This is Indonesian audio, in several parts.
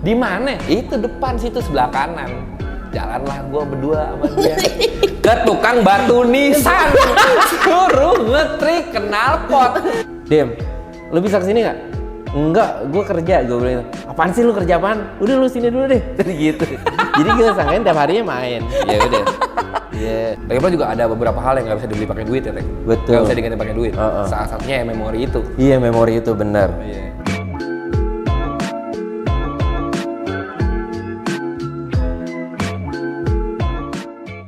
Di mana? Itu depan situ sebelah kanan. Jalanlah gua berdua sama dia ke tukang batu nisan. Suruh ngetrik knalpot. Dem, lu bisa kesini nggak? Enggak, gue kerja. Gue bilang, apaan sih lu kerja apaan? Udah lu sini dulu deh. Tadi gitu. Jadi gue sangkain tiap harinya main. Ya udah. Iya. Lagi pula juga ada beberapa hal yang nggak bisa dibeli pakai duit ya, Teh. Betul. Nggak bisa diganti pakai duit. Salah satunya ya memori itu. Iya, memori itu benar. Iya.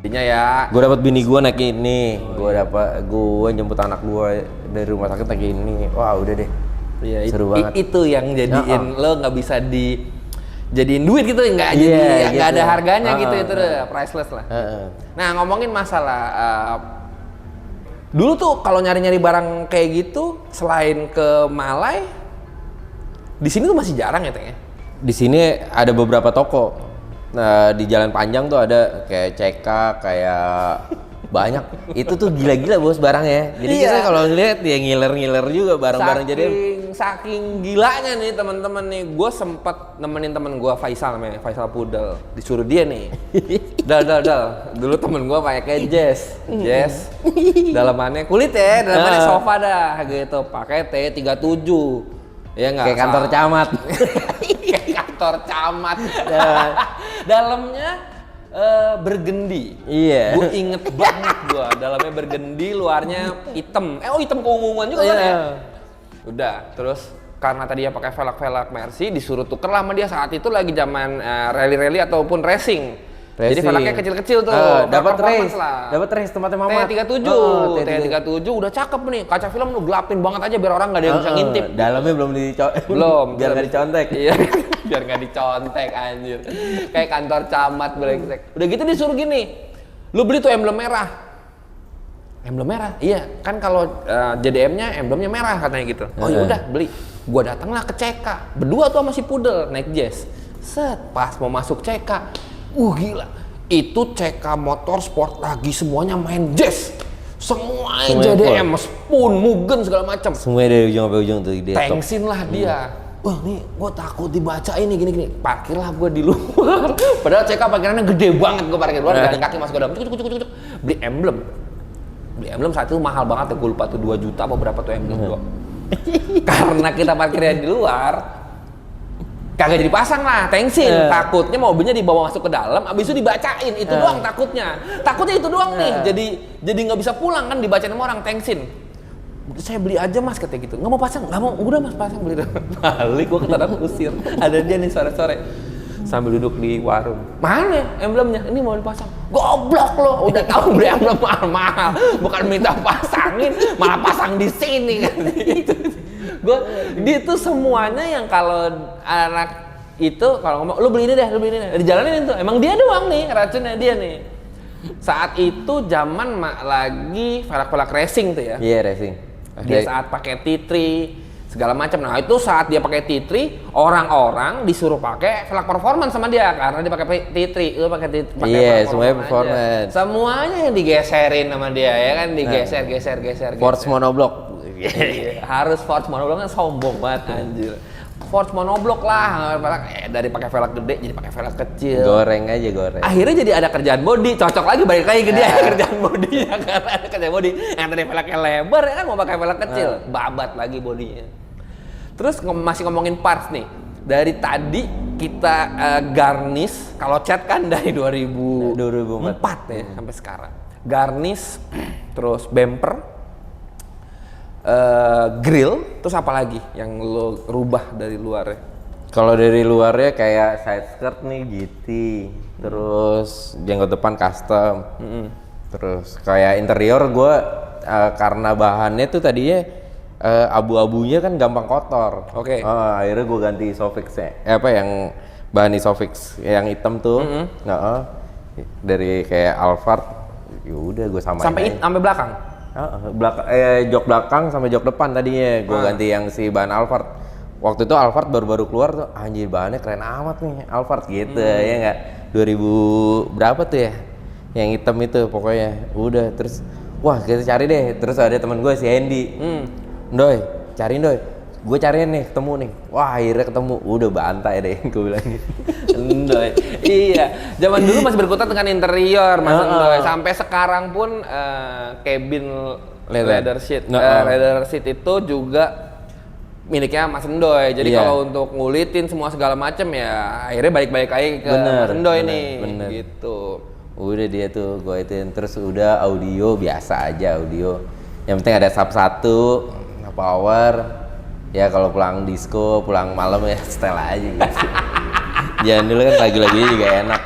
Intinya ya. Gue dapat bini gue naik ini. Gue jemput anak gue dari rumah sakit naik ini. Wah udah deh. Iya, seru banget. Itu yang jadiin lo nggak bisa jadiin duit gitu, nggak jadi nggak gitu. ada harganya gitu, itu udah priceless lah. Nah, ngomongin masalah dulu tuh kalau nyari-nyari barang kayak gitu selain ke Malai, di sini tuh masih jarang ya, Teng ya? Di sini ada beberapa toko. Nah, di Jalan Panjang tuh ada kayak CK, kayak banyak. Itu tuh gila-gila bos barangnya. Jadi kita kalau ngeliat ya ngiler-ngiler juga barang-barang. Jadi saking gilanya nih teman-teman nih, gue sempet nemenin temen gue Faisal namanya, Faisal Pudel, disuruh dia nih. Dal. Dulu temen gue pakai jazz, dalamannya kulit ya, dalamannya sofa dah gitu, pakai T37. Ya nggak? Kayak kantor camat. Kayak kantor camat. Dalamnya bergendi. Iya. Gue inget banget gue. Dalamnya bergendi, luarnya hitam. Hitam keunguan juga kan ya. Udah, terus karena tadi ya pakai velg Mercy, disuruh tuker lah sama dia saat itu lagi zaman rally ataupun racing. Jadi velgnya kecil-kecil tuh. Dapat race tempatnya mama. T37 udah cakep nih. Kaca film lu gelapin banget aja biar orang nggak ada yang bisa ngintip. Dalamnya belum biar nggak dicontek. Iya, biar nggak dicontek anjir. Kayak kantor camat brengsek. Udah gitu disuruh gini, lu beli tuh emblem merah. Emblem merah? Iya, kan kalau JDM-nya emblemnya merah katanya gitu. Oh ya udah beli. Gua datanglah ke CK. Berdua tuh sama si Pudel naik jazz. Set, pas mau masuk CK. Gila. Itu CK Motorsport lagi semuanya main jazz. Semuanya JDM, Spoon, Mugen segala macam. Semuanya dari ujung sampai ujung tuh di Thanksin lah dia. Wah nih, gue takut dibaca ini gini. Parkirlah gue di luar. Padahal CK parkirannya gede banget, gue parkir luar, jalan kaki masuk ke dalam. Cuk. Beli emblem saat itu mahal banget ya, gue lupa tuh 2 juta apa berapa tuh emblem gua. Karena kita parkirnya di luar, kagak jadi pasang lah, thanksin. Takutnya mobilnya dibawa masuk ke dalam, abis itu dibacain, itu doang takutnya itu doang nih, jadi nggak bisa pulang kan, dibacain sama orang, thanksin. Saya beli aja mas, katanya gitu. Nggak mau pasang, nggak mau, udah mas pasang, beli. Balik, gue ke dalam usir, ada dia nih sore-sore sambil duduk di warung. Mana emblemnya? Ini mau dipasang. Goblok lo, udah tahu beli emblem mahal-mahal, bukan minta pasangin, malah pasang di sini kan. Dia tuh semuanya yang kalau anak itu kalau ngomong lu beli ini deh, dijalanin tuh. Emang dia doang nih racunnya, dia nih. Saat itu zaman lagi velg racing tuh ya. Iya, racing. Dia saat pakai T3 segala macam. Nah, itu saat dia pakai T3, orang-orang disuruh pakai velg performance sama dia karena dia pakai T3. Lu pakai T3. Iya, semuanya performance. Semuanya yang digeserin sama dia ya kan, digeser. Force monoblock. Harus Force monoblock kan sombong banget anjir. Force monoblock lah, dari pakai velg gede jadi pakai velg kecil. Goreng. Akhirnya jadi ada kerjaan body, cocok lagi balik lagi ke dia kerjaan body ya, karena ada kerjaan body. Yang tadi velgnya lebar ya kan mau pakai velg kecil, babat lagi bodinya. Terus masih ngomongin parts nih. Dari tadi kita garnish, kalau cat kan dari 2004 ya sampai sekarang. Garnish, terus bumper, grill, terus apa lagi yang lo rubah dari luarnya? Kalau dari luarnya kayak side skirt nih GT, terus jenggot depan custom, terus kayak interior gue karena bahannya tuh tadinya abu-abunya kan gampang kotor. Oke. Akhirnya gue ganti Isofix-nya. Yang bahan Isofix yang hitam tuh. Dari kayak Alphard. Yaudah gue samain. Sampai belakang. Jok belakang sampai jok depan tadinya gue ganti yang si bahan Alphard. Waktu itu Alphard baru-baru keluar tuh, anjir bahannya keren amat nih Alphard gitu ya nggak? 2000 berapa tuh ya? Yang hitam itu pokoknya. Udah terus, wah kita cari deh. Terus ada teman gue si Hendy. Doi, cariin doi. gue cariin nih, ketemu nih. Wah akhirnya ketemu, udah bantai deh gue bilang gitu. Endoy. Iya, zaman dulu masih berkutat dengan interior Mas Endoy. Sampai sekarang pun cabin leather seat. Leather seat itu juga miliknya Mas Endoy. Jadi kalau untuk ngulitin semua segala macam ya akhirnya balik-balik lagi ke Mas Endoy nih. Gitu. Udah dia tuh gue ituin, terus udah audio biasa aja audio. Yang penting ada sub 1, power. Ya kalau pulang disco, pulang malam ya setel aja gitu. Jangan dulu kan lagu-lagunya juga enak.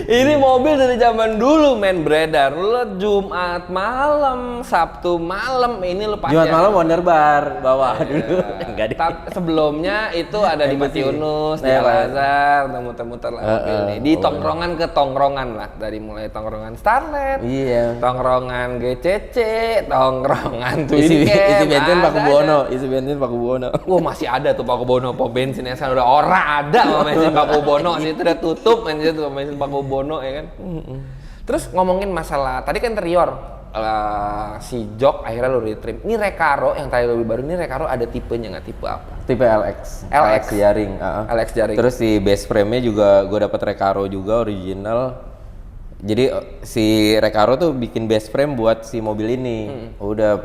Ini mobil dari zaman dulu main beredar. Lu Jumat malam, Sabtu malam, ini lu pasti. Jumat malam Wonder Bar bawa dulu. Enggak deh. Sebelumnya itu ada di Mati Yunus, di Al-Azhar, muter-muter lah mobil ini. Di tongkrongan ke tongkrongan lah, dari mulai tongkrongan Starlet, tongkrongan GCC, tongkrongan Twin Camp. Isi bensin Pak Kubono. Wah masih ada tuh Pak Kubono, pom bensinnya sekarang udah ora ada sama bensin Pak Kubono, itu udah tutup bensin Pak Kubono ya kan. Terus ngomongin masalah tadi kan interior si jok akhirnya lo retrim. Ini Recaro yang tadi lebih baru, ini Recaro ada tipenya nggak, tipe apa? Tipe LX jaring. LX jaring. Terus si base frame-nya juga gue dapet Recaro juga original. Jadi si Recaro tuh bikin base frame buat si mobil ini. Udah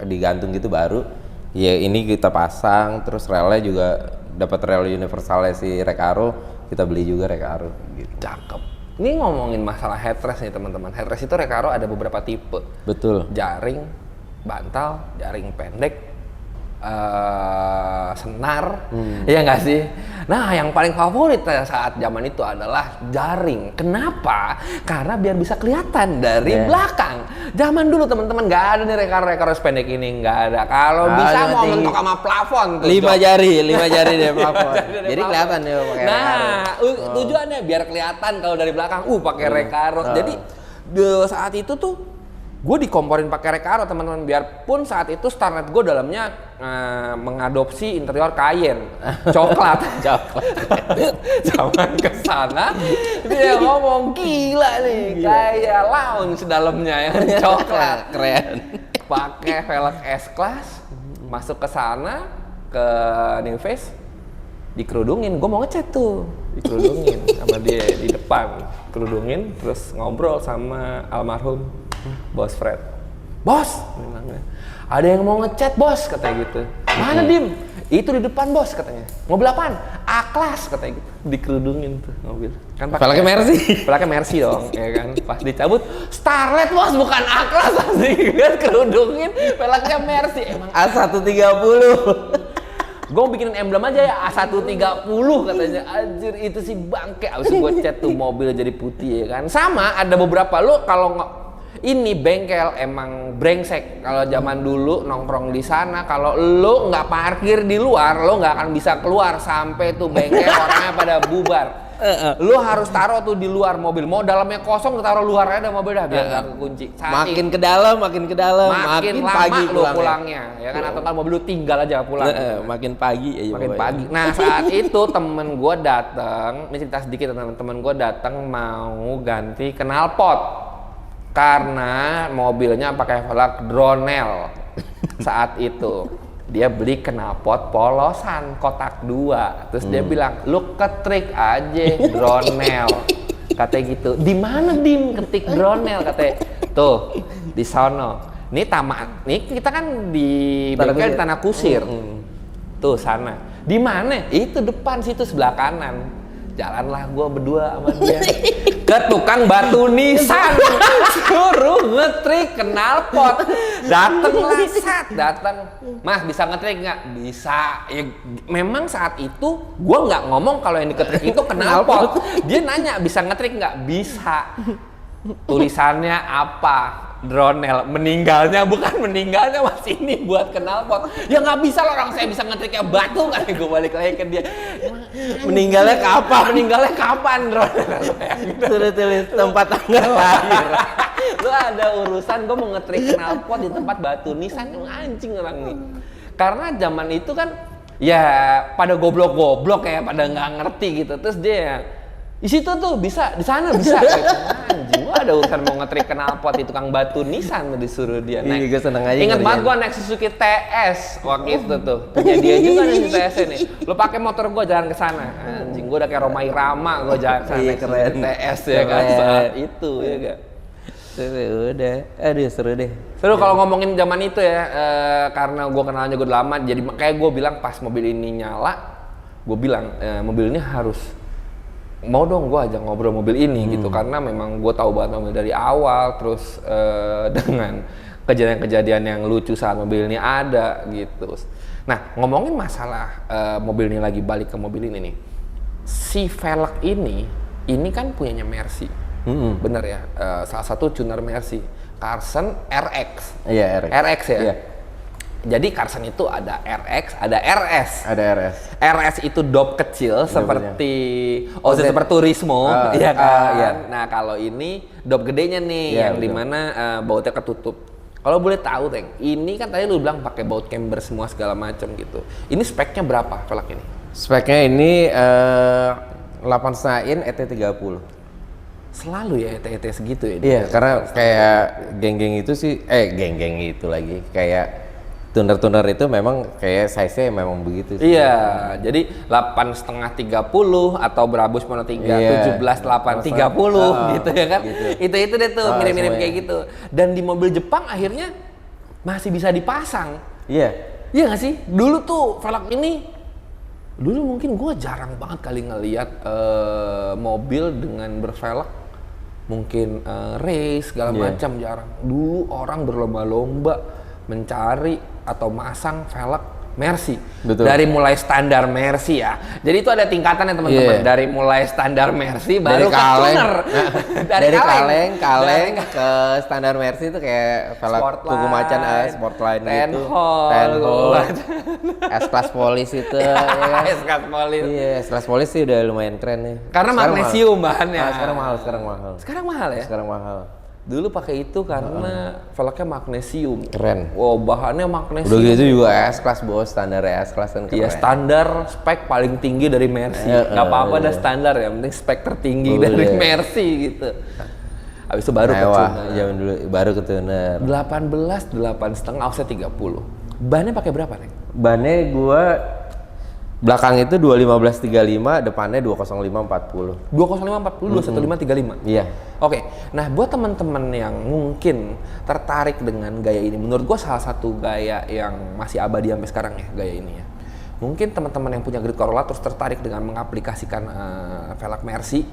digantung gitu baru. Ya ini kita pasang, terus relnya juga dapat rel universalnya si Recaro, kita beli juga Recaro gitu. Cakep. Ini ngomongin masalah headrest nih teman-teman. Headrest itu Recaro ada beberapa tipe. Betul. Jaring, bantal, jaring pendek, senar, ya nggak sih? Nah, yang paling favorit saat zaman itu adalah jaring. Kenapa? Karena biar bisa kelihatan dari belakang. Zaman dulu teman-teman nggak ada nih Recaro sependek ini, nggak ada. Kalau bisa mau mentok sama plafon tuh. 5 jari deh plafon. Jadi kelihatan ya pakai Recaro. Nah, tujuannya biar kelihatan kalau dari belakang. Pakai Recaro. Jadi saat itu tuh gue dikomporin pakai Recaro teman-teman, biarpun saat itu Starlet gue dalamnya mengadopsi interior Cayenne coklat. Zaman kesana dia ngomong gila nih kayak lounge dalamnya ya coklat keren. Pakai velg S-Class, masuk ke sana ke New Face, dikerudungin. Gue mau ngecat tuh, dikerudungin sama dia di depan, kerudungin terus ngobrol sama almarhum Bos Fred. Bos, ada yang mau ngecat bos, katanya gitu. Mana Dim? Itu di depan bos, katanya. Mobil apaan? A-Class, katanya gitu. Dikerudungin tuh mobil. Kan Velgnya Mercy. Velgnya Mercy dong, ya kan. Pas dicabut, Starlet bos, bukan A-Class. Asli, kan kerudungin, velgnya Mercy. Emang A130. gue bikinin emblem aja ya A130 katanya. Anjir itu sih bangke. Abis itu gue cat tuh mobil jadi putih ya kan. Sama ada beberapa lo kalau ini bengkel emang brengsek. Kalau zaman dulu nongkrong di sana, kalau lo nggak parkir di luar, lo nggak akan bisa keluar sampai tuh bengkel orangnya pada bubar. Lo harus taruh tuh di luar mobil. Mau dalamnya kosong, taruh luar aja mobil dah biar nggak kekunci. Makin ke dalam, makin lama pagi lo pulangnya, ya kan? Atau kan mobil lo tinggal aja pulang. Makin pagi aja. Makin pagi. Nah saat itu temen gue datang, ini cerita sedikit temen gue datang mau ganti knalpot. Karena mobilnya pakai velg Dronel saat itu. Dia beli knalpot polosan kotak 2. Terus dia bilang, "Lu ketrik aja Dronel." Katanya gitu. "Di mana Dim ketik Dronel?" Katanya. "Tuh, di sono." Nih nih kita kan di bengkel di Tanah Kusir. Tuh sana. Di mana? Itu depan situ sebelah kanan. Jalanlah gue berdua sama dia ke tukang batu nisan, suruh ngetrik knalpot. Datenglah datang, "Mas bisa ngetrik nggak?" "Bisa." Ya, memang saat itu gue nggak ngomong kalau yang diketrik itu knalpot. Dia nanya bisa ngetrik nggak? Bisa. Tulisannya apa? Dronel. Meninggalnya bukan meninggalnya mas, ini buat knalpot. Ya nggak bisa lah, orang saya bisa ngetriknya batu kan. Gue balik lagi ke dia. Meninggalnya kapan? Meninggalnya kapan Dronel? Sudah tulis tempat tanggal lahir. Lu ada urusan gue mau ngetrik knalpot di tempat batu nisan, anjing orang nih. Karena zaman itu kan ya pada goblok-goblok ya, pada nggak ngerti gitu. Terus dia Di situ tuh bisa, di sana bisa gitu. Anjing, gua ada urusan mau ngetrik knalpot di tukang batu Nissan tuh disuruh dia naik. Iya, gua seneng aja Ingat banget ngerjain. gua naik Suzuki TS waktu itu tuh. Punya dia juga nih si TS nih. Lu pakai motor gua jalan ke sana. Anjing, gua udah kayak Roma Irama gua jalan ke sana. Iya, naik keren. Suzuki TS ya kan Keren. saat itu ya kan. Udah, aduh seru deh. Seru kalau ngomongin zaman itu ya, karena gue kenalnya gue udah lama, jadi kayak gue bilang pas mobil ini nyala, gue bilang mobil ini harus mau dong gue ajak ngobrol mobil ini gitu, karena memang gue tahu banget mobil dari awal, terus dengan kejadian-kejadian yang lucu saat mobil ini ada gitu. Nah ngomongin masalah mobil ini lagi balik ke mobil ini nih, si velg ini kan punyanya Mercy. Bener ya, salah satu tuner Mercy, Carson RX. Iya, RX ya. Iya. Jadi Carson itu ada RX, ada RS. Ada RS. RS itu dop kecil seperti seperti Turismo, Ah, ya kan. iya. Nah kalau ini dop gedenya nih, Iya, yang betul. dimana bautnya ketutup. Kalau boleh tahu, Teng, ini kan tadi lu bilang pakai baut camber semua segala macam gitu. Ini speknya berapa velg ini? Speknya ini 8,5 in ET30. Selalu ya ET segitu ya? Iya, karena kayak geng-geng itu sih, geng-geng itu lagi kayak tuner-tuner itu memang kayak size-nya memang begitu sih. Iya, jadi 8,5 30 atau Brabus Mono 3 Iya. 17 8 30 gitu ya kan. Gitu. Itu deh tuh mirip-mirip semuanya. kayak gitu. Dan di mobil Jepang akhirnya masih bisa dipasang. Iya. Iya nggak sih? Dulu tuh velg ini dulu mungkin gue jarang banget kali ngelihat mobil dengan bervelg, mungkin race segala Iya. macam jarang. Dulu orang berlomba-lomba mencari atau masang velg Mercy. Betul. Dari mulai standar Mercy ya. Jadi itu ada tingkatannya teman-teman. Iya. Dari mulai standar Mercy Dari baru ke kaleng, tuner. dari kaleng Dari ke standar Mercy itu kayak velg Sportline, tugu macan, Sportline Ten gitu, Hall, Ten Hall, S-Class Polis itu, ya kan? S-Class Polis. Iya, S-Class Polis sih udah lumayan keren nih. Karena Sekarang magnesium mahal. bahannya. Sekarang mahal, sekarang mahal. Sekarang mahal ya? Sekarang mahal. Dulu pakai itu karena velgnya magnesium. Keren. Wow, bahannya magnesium. Udah gitu juga S-Class bos, standar S-Class kan keren. Iya, standar spek paling tinggi dari Mercy. Gak apa-apa dah standar, yang penting spek tertinggi Boleh. dari Mercy gitu. Habis itu baru ke Mewah, tuner. zaman dulu baru ke tuner. 18, 8,5, offset 30. Bannya pakai berapa nih? Bannya gua belakang itu 215 35, depannya 205 40. 205 40, 215 35. Iya. Oke, nah buat teman-teman yang mungkin tertarik dengan gaya ini, menurut gua salah satu gaya yang masih abadi sampai sekarang ya, gaya ini ya. Mungkin teman-teman yang punya grid Corolla terus tertarik dengan mengaplikasikan velg Mercy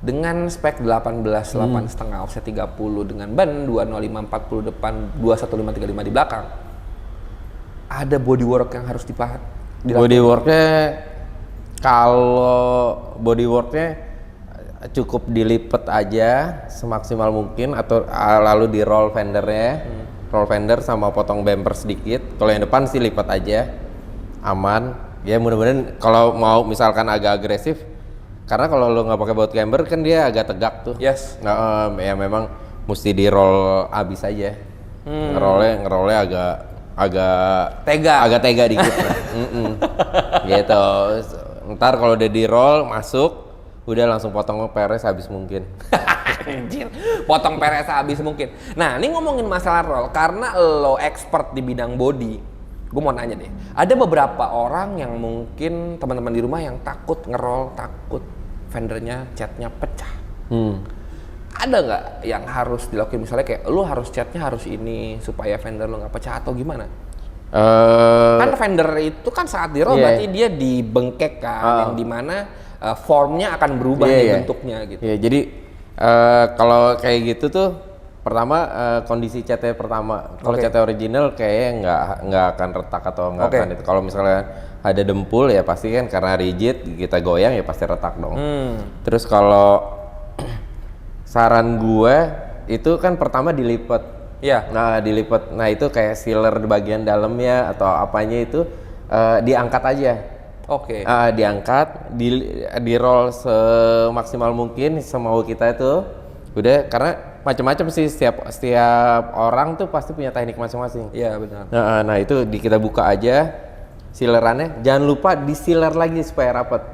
dengan spek 18 8,5 offset 30 dengan ban 205 40 depan, 215 35 di belakang. Ada bodywork yang harus dilakukan. Bodyworknya, kalau bodyworknya cukup dilipet aja semaksimal mungkin atau lalu di roll fendernya, roll fender sama potong bumper sedikit. Kalau yang depan sih lipat aja, aman. Ya mudah-mudahan kalau mau misalkan agak agresif, karena kalau lo nggak pakai baut camber kan dia agak tegak tuh. Yes. Nah, ya memang mesti di roll abis aja. Ngerollnya agak tega dikit lah. Gitu. Ntar kalau udah di roll masuk, udah langsung potong peres habis mungkin. Anjir, potong peres habis mungkin. Nah, ini ngomongin masalah roll, karena lo expert di bidang body, gue mau nanya deh. Ada beberapa orang yang mungkin teman-teman di rumah yang takut ngerol, takut fendernya catnya pecah. Ada nggak yang harus dilakukan, misalnya kayak lu harus catnya harus ini supaya fender lu nggak pecah atau gimana? Kan fender itu kan saat di roll berarti dia dibengkek kan, yang dimana formnya akan berubah nih bentuknya gitu. Iya, jadi kalau kayak gitu tuh pertama kondisi catnya pertama. Kalau catnya original kayaknya nggak akan retak atau nggak akan itu. Kalau misalnya ada dempul ya pasti kan karena rigid kita goyang ya pasti retak dong. Terus kalau saran gue itu kan pertama dilipat. Iya. Nah dilipat, nah itu kayak sealer di bagian dalamnya atau apanya itu diangkat aja. Oke. Diangkat, di roll semaksimal mungkin semau kita itu. Udah, karena macam-macam sih setiap orang tuh pasti punya teknik masing-masing. Iya benar. Nah itu kita buka aja sealerannya. Jangan lupa di sealer lagi supaya rapat.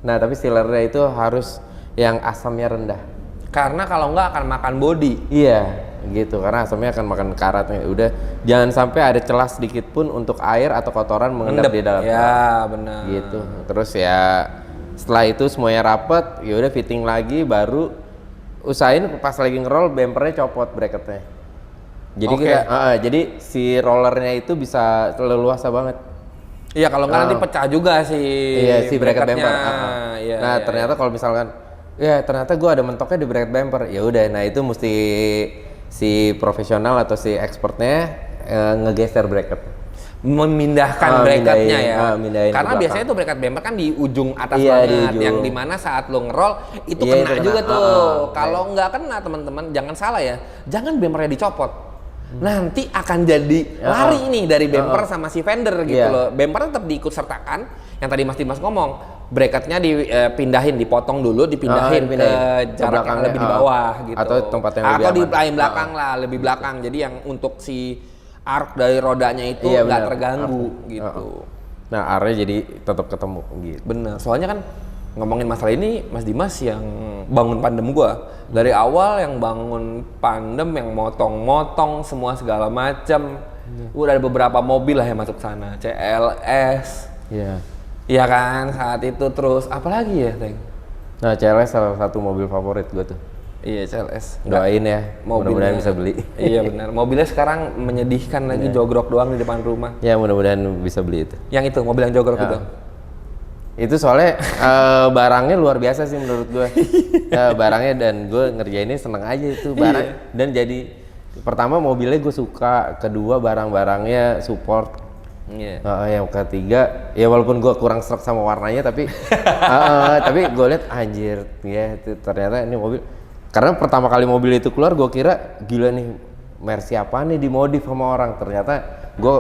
Nah tapi sealernya itu harus yang asamnya rendah. Karena kalau nggak akan makan body. Iya, gitu. Karena asamnya akan makan karatnya. Udah, jangan sampai ada celah sedikit pun untuk air atau kotoran mengendap di dalam. Ya, benar. Gitu. Terus ya setelah itu semuanya rapet, ya udah fitting lagi, baru usahain pas lagi ngerol bempernya copot bracketnya. Jadi jadi si rollernya itu bisa leluasa banget. Iya, kalau nggak nanti pecah juga si bracket bumper. Iya, Nah, ternyata kalau misalkan ya ternyata gue ada mentoknya di bracket bumper. Ya udah, nah itu mesti si profesional atau si expertnya ngegeser bracket. Memindahkan bracketnya ya. Mindahin Karena ke biasanya tuh bracket bumper kan di ujung atas Iya, banget, di ujung. yang dimana saat lo ngerol itu Iya, kena itu kena. juga tuh. Kalau nggak kena teman-teman, jangan salah ya, jangan bumpernya dicopot. Nanti akan jadi lari nih dari bumper sama si fender gitu loh. Bumper tetap diikut sertakan. Yang tadi Mas Dimas ngomong, bracketnya dipindahin, dipotong dulu, dipindahin ke jarak yang lebih di bawah gitu. Atau tempat yang lebih atau di aman. paling belakang lah, lebih belakang. Jadi yang untuk si arc dari rodanya itu nggak terganggu gitu. Nah, arnya jadi tetap ketemu gitu. Bener, soalnya kan ngomongin masalah ini Mas Dimas yang bangun pandem gua. Dari awal yang bangun pandem, yang motong-motong semua segala macam. Udah ada beberapa mobil lah yang masuk sana, CLS. Iya. Iya kan, saat itu terus apalagi ya, Teng? Nah, CLS salah satu mobil favorit gua tuh. Iya, CLS. Doain ya, mudah-mudahan bisa beli. Iya benar. Mobilnya sekarang menyedihkan lagi, jogrok doang di depan rumah. Ya, mudah-mudahan bisa beli itu. Yang itu, mobil yang jogrok itu. Itu soalnya barangnya luar biasa sih menurut gue. Barangnya, dan gue ngerjainnya seneng aja itu barang. Dan jadi pertama mobilnya gue suka, kedua barang-barangnya support. Yang ketiga ya walaupun gue kurang serak sama warnanya tapi tapi gue lihat anjir ya ternyata ini mobil, karena pertama kali mobil itu keluar gue kira gila nih Mercy apa nih dimodif sama orang, ternyata gue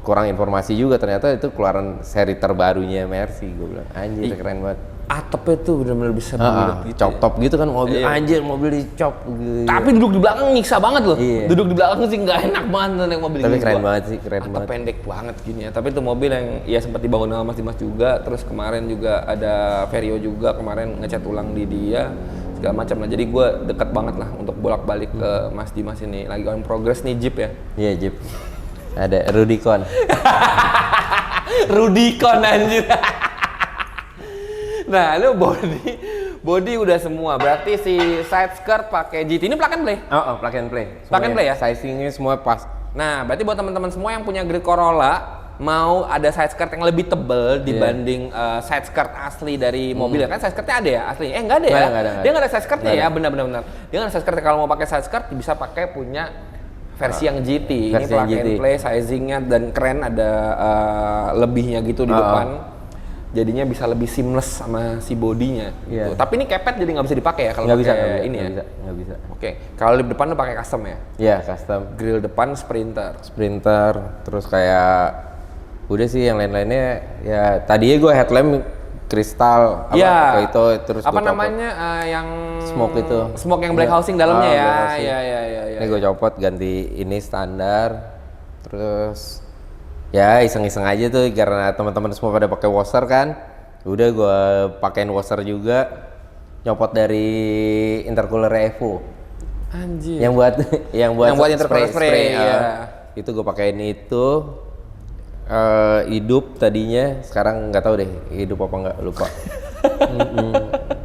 kurang informasi juga, ternyata itu keluaran seri terbarunya Mercy. Gue bilang anjir keren banget, atapnya tuh benar-benar bisa bulat gitu. Chop top gitu kan mobil, anjir mobil dicop gitu. Tapi duduk di belakang nyiksa banget loh. Iya. Duduk di belakang sih nggak enak banget naik mobil Tapi gini. keren banget sih, keren Atap banget. pendek banget gini ya. Tapi itu mobil yang ya sempat dibangun sama Mas Dimas juga. Terus kemarin juga ada Vario juga kemarin ngecat ulang di dia segala macam lah. Jadi gue deket banget lah untuk bolak-balik ke Mas Dimas ini. Lagi on progress nih Jeep ya. Iya Jeep. Ada Rubicon. Rubicon anjir. Nah, lu body udah semua. Berarti si side skirt pakai GT ini plug and play. Plug and play. Plug and play ya? Sizingnya semua pas. Nah, berarti buat teman-teman semua yang punya Grid Corolla mau ada side skirt yang lebih tebel dibanding side skirt asli dari mobil kan side skirtnya ada ya asli? Enggak ada ya? Nggak ada. Dia nggak ada side skirtnya ya, benar-benar. Dia nggak ada side skirt. Kalau mau pakai side skirt bisa pakai punya versi yang GT. Ini Versi plug yang GT. and play, sizingnya dan keren, ada lebihnya gitu di depan. Jadinya bisa lebih seamless sama si bodinya. Gitu. Tapi ini kepet jadi nggak bisa dipakai ya kalau pakai ini ya? Nggak bisa. Oke, kalau di depan lu pakai custom ya? Iya, custom. Grill depan Sprinter. Terus kayak udah sih yang lain-lainnya ya tadinya gue headlamp kristal itu terus apa gua namanya yang smoke itu. Smoke yang black housing dalamnya ya. black housing. Iya. Ini gue copot ganti ini standar. Terus ya iseng-iseng aja tuh karena teman-teman semua pada pakai washer kan. Udah gue pakein washer juga. Nyopot dari intercooler Evo. Anjir. Yang buat intercooler spray ya. Itu gue pakein itu. Hidup tadinya, sekarang nggak tahu deh hidup apa nggak, lupa.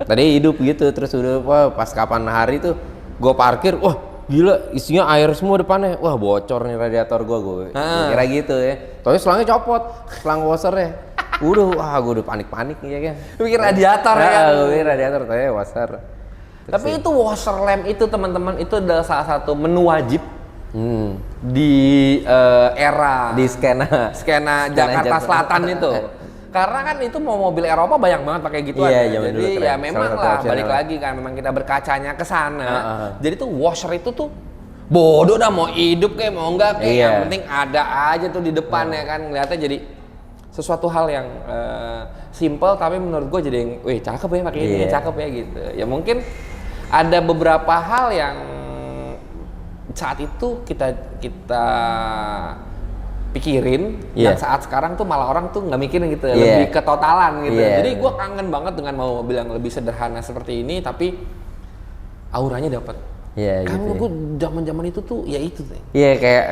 Tadi hidup gitu, terus udah pas kapan hari tuh gue parkir, wah gila isinya air semua depannya, wah bocor nih radiator gue kira gitu ya. Tapi selangnya copot, selang washernya. Wah gue udah panik-panik ya kan. Pikir radiator ya. Gue pikir radiator, tapi washer. Tapi itu washer lamp itu teman-teman itu adalah salah satu menu wajib di era di skena Jakarta Selatan itu. Karena kan itu mau mobil Eropa banyak banget pakai gituan. Iya, Jadi ya memang lah balik lagi kan memang kita berkacanya ke sana. Jadi tuh washer itu tuh bodoh dah mau hidup kayak mau enggak kayak yang penting ada aja tuh di depan ya kan, ngeliatnya jadi sesuatu hal yang simple tapi menurut gue jadi wih cakep ya pakai ini, cakep ya gitu. Ya mungkin ada beberapa hal yang saat itu kita pikirin, Iya. dan saat sekarang tuh malah orang tuh nggak mikirin gitu, Iya. lebih ke totalan gitu. Iya. Jadi gue kangen banget dengan mau mobil yang lebih sederhana seperti ini, tapi auranya dapat. Iya Kan gitu. gue zaman itu tuh ya itu tuh. Iya kayak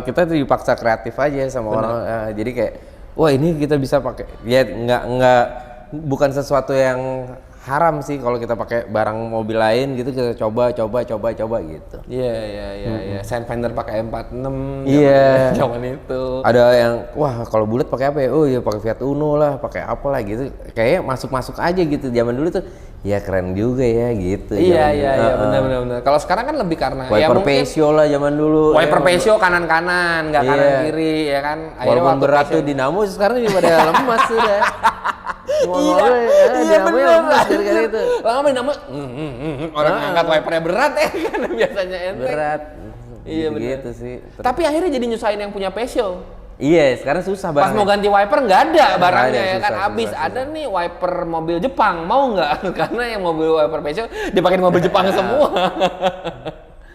kita tuh dipaksa kreatif aja sama orang. Jadi kayak wah ini kita bisa pakai. Ya nggak bukan sesuatu yang haram sih kalau kita pakai barang mobil lain gitu, kita coba gitu. Iya. Sandfender pakai M46. Iya. Zaman itu. Ada yang wah kalau bulat pakai apa ya? Oh ya pakai Fiat Uno lah, pakai apa lah gitu. Kayaknya masuk aja gitu. Zaman dulu tuh ya keren juga ya gitu. Iya, benar. Kalau sekarang kan lebih karena ya Wiper mungkin Pesio lah zaman dulu. wiper ya, Pesio kanan-kanan, nggak Iya. kanan kiri ya kan. Walaupun waktu berat Pesio- tuh dinamo sekarang juga pada lemas sudah. Iya bener lemas gara-gara itu. Lama nama orang angkat wipernya berat ya kan biasanya enteng. Berat. Iya, bener. Gitu sih. Tapi akhirnya jadi nyusahin yang punya Pesio. Iya, sekarang susah Pas banget. mau ganti wiper nggak ada barangnya ada, ya kan, susah, habis. susah. Ada nih wiper mobil Jepang, mau nggak? Karena yang mobil wiper Pesio dipakai mobil Jepang semua.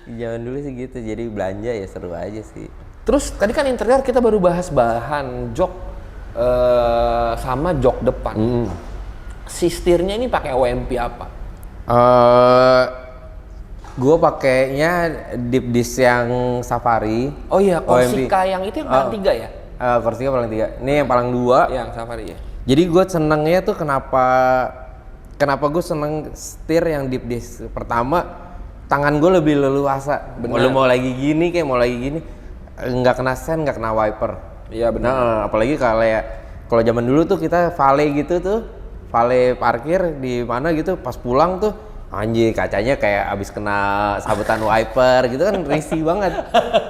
Zaman dulu sih gitu, jadi belanja ya seru aja sih. Terus tadi kan interior kita baru bahas bahan jok sama jok depan. Si setirnya ini pakai OMP apa? Gue pakainya deep dish yang Safari. Oh iya, OMP. Corsica yang itu yang paling 3 ya? Corsica paling 3. Ini yang paling 2. Yang Safari ya. Jadi gue senengnya tuh kenapa gue seneng setir yang deep dish. Pertama, tangan gue lebih leluasa. Bener. Mau lagi gini kayak mau lagi gini, nggak kena sen, nggak kena wiper. Iya benar. Nah, apalagi kalau zaman dulu tuh kita valet gitu tuh, valet parkir di mana gitu, pas pulang tuh anjir kacanya kayak abis kena sabetan wiper gitu kan, risih banget.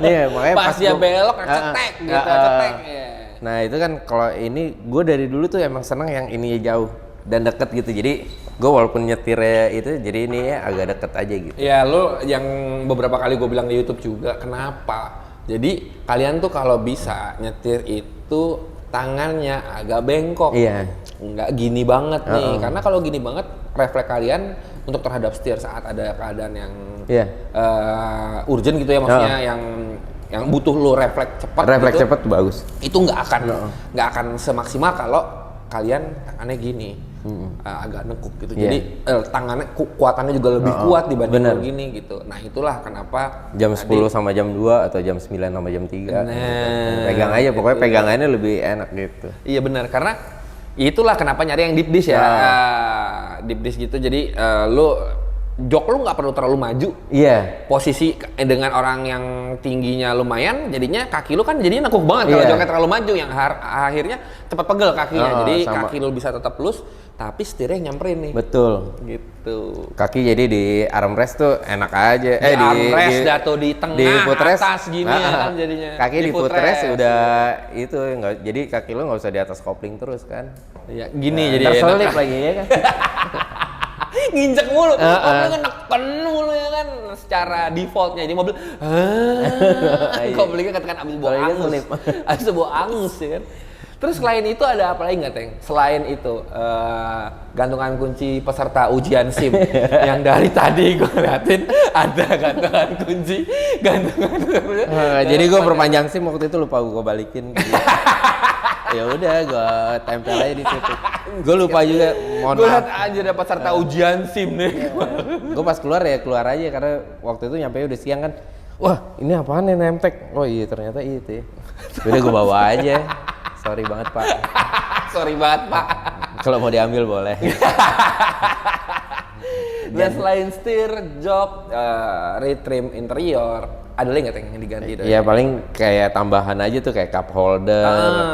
Nih makanya Pas dia gua- belok cetek gitu, cetek. Iya. Nah itu kan kalau ini gue dari dulu tuh emang seneng yang ini jauh dan deket gitu. Jadi gue walaupun nyetirnya itu jadi ini ya agak deket aja gitu. Ya lo yang beberapa kali gue bilang di YouTube juga, kenapa? Jadi kalian tuh kalau bisa nyetir itu tangannya agak bengkok. Iya. Nggak gini banget nih, karena kalau gini banget refleks kalian untuk terhadap setir saat ada keadaan yang Iya. urgent gitu ya, maksudnya yang butuh lo refleks cepat. Refleks gitu, cepet tuh bagus. itu nggak akan semaksimal kalau kalian tangannya gini. Agak nekuk gitu. Iya. Jadi tangannya kuatannya juga lebih kuat dibanding bener. lo gini gitu. Nah, itulah kenapa Jam 10 sama jam 2 atau jam 9 sama jam 3. Pegang aja, pokoknya pegangannya lebih enak gitu. Iya benar, karena itulah kenapa nyari yang deep dish ya. Deep dish gitu. Jadi jok lu nggak perlu terlalu maju. Iya. Posisi dengan orang yang tingginya lumayan, jadinya kaki lu kan jadinya nekuk banget kalau Iya. joknya terlalu maju, yang akhirnya cepat pegel kakinya. Jadi sama. kaki lu bisa tetap lurus, tapi setirnya nyamperin nih. Betul. Gitu. Kaki jadi di armrest tuh enak aja. Di armrest jatuh di tengah, di footrest, atas gini ya kan jadinya. Kaki di footrest. footrest udah itu nggak, jadi kaki lo nggak usah di atas kopling terus kan. Iya, gini jadi terselip enak. lagi ya kan. Nginjek mulu, mobil kan neken mulu ya kan secara defaultnya. Jadi mobil koplingnya katakan abis bawa Kalau ini angus. selip. Abis bawa angus ya kan. Terus selain itu ada apa lagi nggak, Teng? Selain itu gantungan kunci peserta ujian SIM yang dari tadi gue liatin ada gantungan kunci, Jadi gue perpanjang SIM waktu itu lupa gue balikin. Ya udah gue tempel aja di situ. Gue lupa juga, mohon Gue maaf. liat aja ada peserta ujian SIM nih. Gue pas keluar aja karena waktu itu nyampe udah siang kan. Wah ini apaan nih nemtek? Oh iya ternyata itu ya. Udah gue bawa aja. Sorry banget pak. Sorry banget Pak. Kalau mau diambil boleh. Dan selain setir, jok, retrim interior, ada lagi nggak Teng yang diganti? Iya paling kayak tambahan aja tuh kayak cup holder,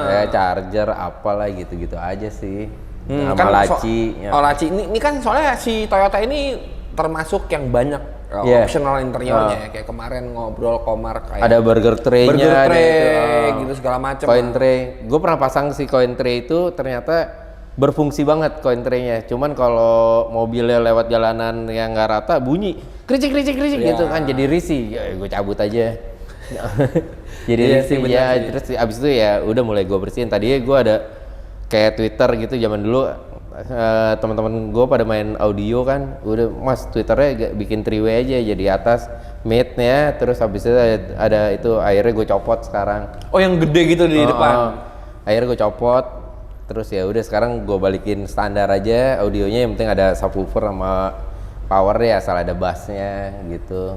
kayak charger, apalah gitu-gitu aja sih. Sama kan laci. Oh laci, ini kan soalnya si Toyota ini termasuk yang banyak optional interiornya ya. Kayak kemarin ngobrol Komar kayak Ada burger tray-nya, burger ada tray itu, gitu segala macam. coin tray. Gue pernah pasang si coin tray itu ternyata berfungsi banget coin tray-nya. Cuman kalau mobilnya lewat jalanan yang nggak rata bunyi kricik gitu kan jadi risih. Ya gue cabut aja. Jadi risih ya. Terus abis itu ya udah mulai gue bersihin. Tadinya gue ada kayak Twitter gitu zaman dulu teman-teman gue pada main audio kan, udah mas Twitternya bikin 3-way aja, jadi atas mid-nya, terus habis itu ada itu akhirnya gue copot sekarang. Oh yang gede gitu di depan. Akhirnya gue copot, terus ya udah sekarang gue balikin standar aja audionya, yang penting ada subwoofer sama power ya, asal ada bassnya gitu.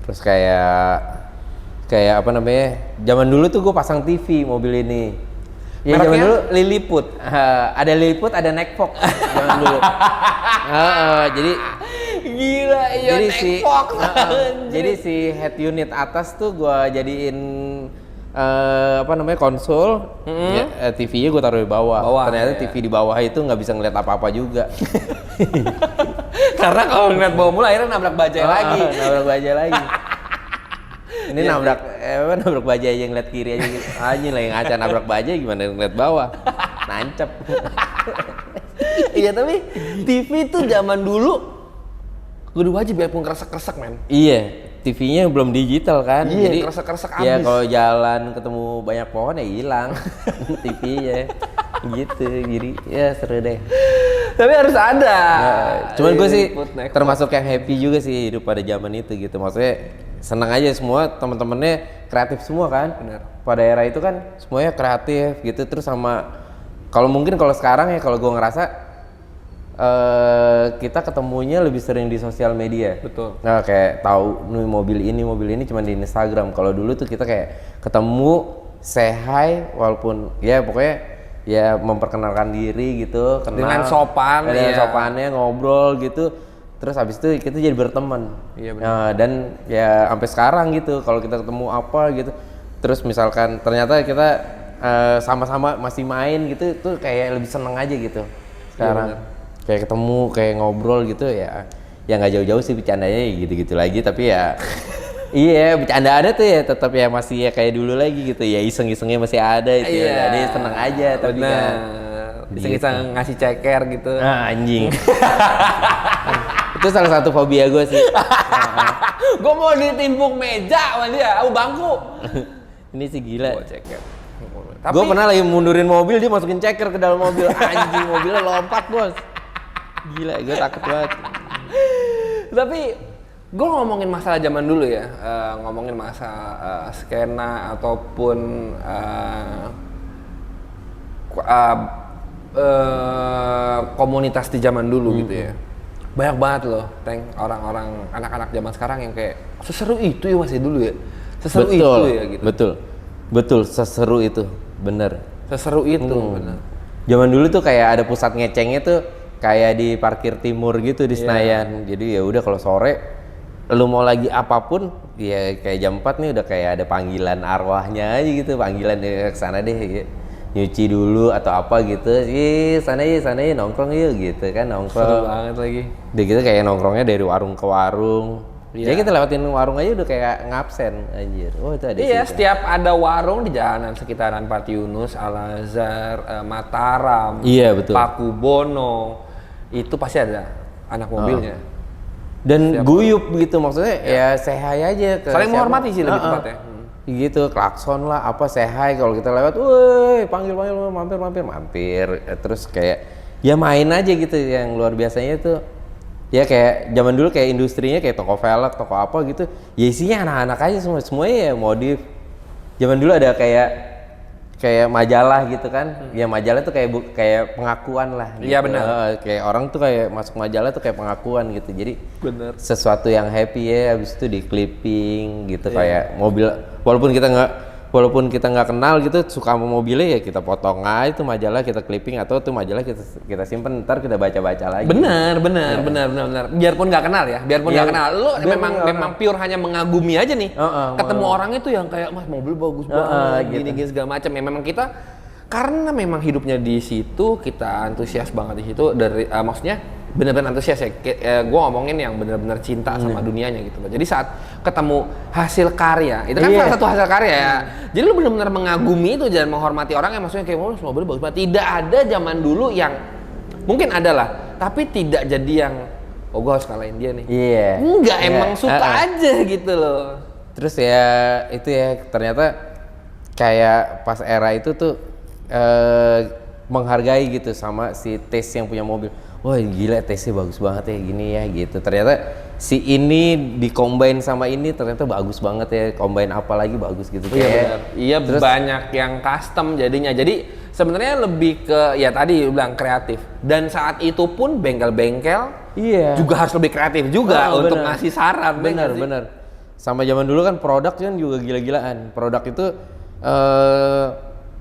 Terus kayak apa namanya, zaman dulu tuh gue pasang TV mobil ini. Ya zaman dulu Lilliput, ada Lilliput, ada Nekfok zaman dulu. Jadi gila iya Nekfok. Jadi si head unit atas tuh gua jadiin apa namanya konsol, ya, TV-nya gue taruh di bawah. Ternyata TV di bawah itu nggak bisa ngeliat apa-apa juga. Karena kalau ngeliat bawah mulu akhirnya nabrak bajai lagi. Nabrak bajai lagi. Ini nabrak baja aja ngeliat kiri aja gitu. Anjing lah yang ngaca nabrak baja gimana ngeliat bawah. Nancep. Iya tapi TV tuh zaman dulu kudu wajib biarpun kresek-kresek men. Iya, TV-nya belum digital kan. Iya, jadi kresek-kresek abis. Ya kalau jalan ketemu banyak pohon ya hilang TV-nya. Gitu, jadi ya seru deh. Tapi harus ada. Nah, cuman gue sih termasuk yang happy juga sih hidup pada zaman itu gitu. Maksudnya senang aja semua teman-temannya kreatif semua kan. Benar. Pada era itu kan semuanya kreatif gitu, terus sama kalau sekarang ya kalau gue ngerasa kita ketemunya lebih sering di sosial media. Betul. Nah kayak tahu nih mobil ini cuma di Instagram. Kalau dulu tuh kita kayak ketemu say hi walaupun ya pokoknya ya memperkenalkan diri gitu, kenal dengan sopan, dengan sopannya ngobrol gitu. Terus habis itu kita jadi berteman. Iya benar. Nah, dan ya sampai sekarang gitu kalau kita ketemu apa gitu. Terus misalkan ternyata kita sama-sama masih main gitu, tuh kayak lebih seneng aja gitu. Sekarang kayak ketemu, kayak ngobrol gitu ya. Ya nggak jauh-jauh sih bercandanya gitu-gitu lagi, tapi ya iya bercanda ada tuh ya tetap ya masih ya kayak dulu lagi gitu. Ya iseng-isengnya masih ada itu. Iya. Jadi seneng aja tapi kan iseng-iseng ngasih ceker gitu. Nah, anjing. Itu salah satu fobia gue sih. Gue mau ditimpuk meja sama dia, bangku. Ini sih gila. Gua ceker. Gue pernah lagi mundurin mobil, dia masukin ceker ke dalam mobil. Anjing, mobilnya lompat bos. Gila, gue takut banget. Tapi gue ngomongin masalah zaman dulu ya, ngomongin masa skena ataupun komunitas di zaman dulu gitu ya. Banyak banget loh, orang-orang anak-anak zaman sekarang yang kayak seseru itu ya masih dulu ya. Seseru betul, itu ya gitu. Betul, seseru itu, bener. Seseru itu, bener. Zaman dulu tuh kayak ada pusat ngecengnya tuh kayak di parkir timur gitu di Senayan. Jadi ya udah kalau sore lu mau lagi apapun ya kayak jam 4 nih udah kayak ada panggilan arwahnya aja gitu, panggilan ke sana deh gitu. Nyuci dulu atau apa gitu, sana yuk nongkrong yuk gitu kan, nongkrong. Seru banget lagi. Udah gitu kayak nongkrongnya dari warung ke warung. Jadi kita lewatin warung aja udah kayak ngabsen anjir. Oh itu ada. Iya, setiap ada warung di jalanan sekitaran Pati Yunus, Al Azhar, Mataram, iya, betul. Pakubono, itu pasti ada anak mobilnya. Dan guyup gitu maksudnya ya say-hi aja ke saling menghormati sih lebih tepatnya. Gitu klakson lah apa say-hi kalau kita lewat, woi panggil mampir, terus kayak ya main aja gitu. Yang luar biasanya tuh ya kayak zaman dulu kayak industrinya kayak toko velg, toko apa gitu ya isinya anak-anak aja semuanya ya modif. Zaman dulu ada kayak majalah gitu kan, ya majalah tuh kayak pengakuan lah gitu. Iya benar. Kayak orang tuh kayak masuk majalah tuh kayak pengakuan gitu, jadi bener. Sesuatu yang happy ya, habis itu di clipping gitu. Kayak mobil walaupun kita nggak kenal gitu suka sama mobilnya ya kita potong aja itu majalah, kita clipping atau tuh majalah kita simpen, ntar kita baca lagi. Benar. Biarpun nggak kenal ya, nggak kenal. Lu memang pure hanya mengagumi aja nih. Ketemu orang itu yang kayak mas mobil bagus banget, gini segala macam. Ya memang kita karena memang hidupnya di situ, kita antusias banget di situ. Dari maksudnya benar-benar antusias ya. Gue ngomongin yang benar-benar cinta sama dunianya gitu loh. Jadi saat ketemu hasil karya, itu kan salah satu hasil karya ya. Jadi lu benar-benar mengagumi itu dan menghormati orang yang maksudnya kayak mobil bagus banget. Tidak ada zaman dulu yang mungkin ada lah, tapi tidak jadi yang gue harus kalahin dia nih. Iya. Enggak, emang suka aja gitu loh. Terus ya itu ya ternyata kayak pas era itu tuh menghargai gitu sama si taste yang punya mobil. Wah gila taste-nya bagus banget ya gini ya gitu. Ternyata si ini di-combine sama ini ternyata bagus banget ya. Combine apa lagi bagus gitu. Iya benar. Iya terus, banyak yang custom jadinya. Jadi sebenarnya lebih ke ya tadi lu bilang kreatif. Dan saat itu pun bengkel-bengkel juga harus lebih kreatif juga untuk ngasih saran. Bener. Sama zaman dulu kan produk kan juga gila-gilaan. Produk itu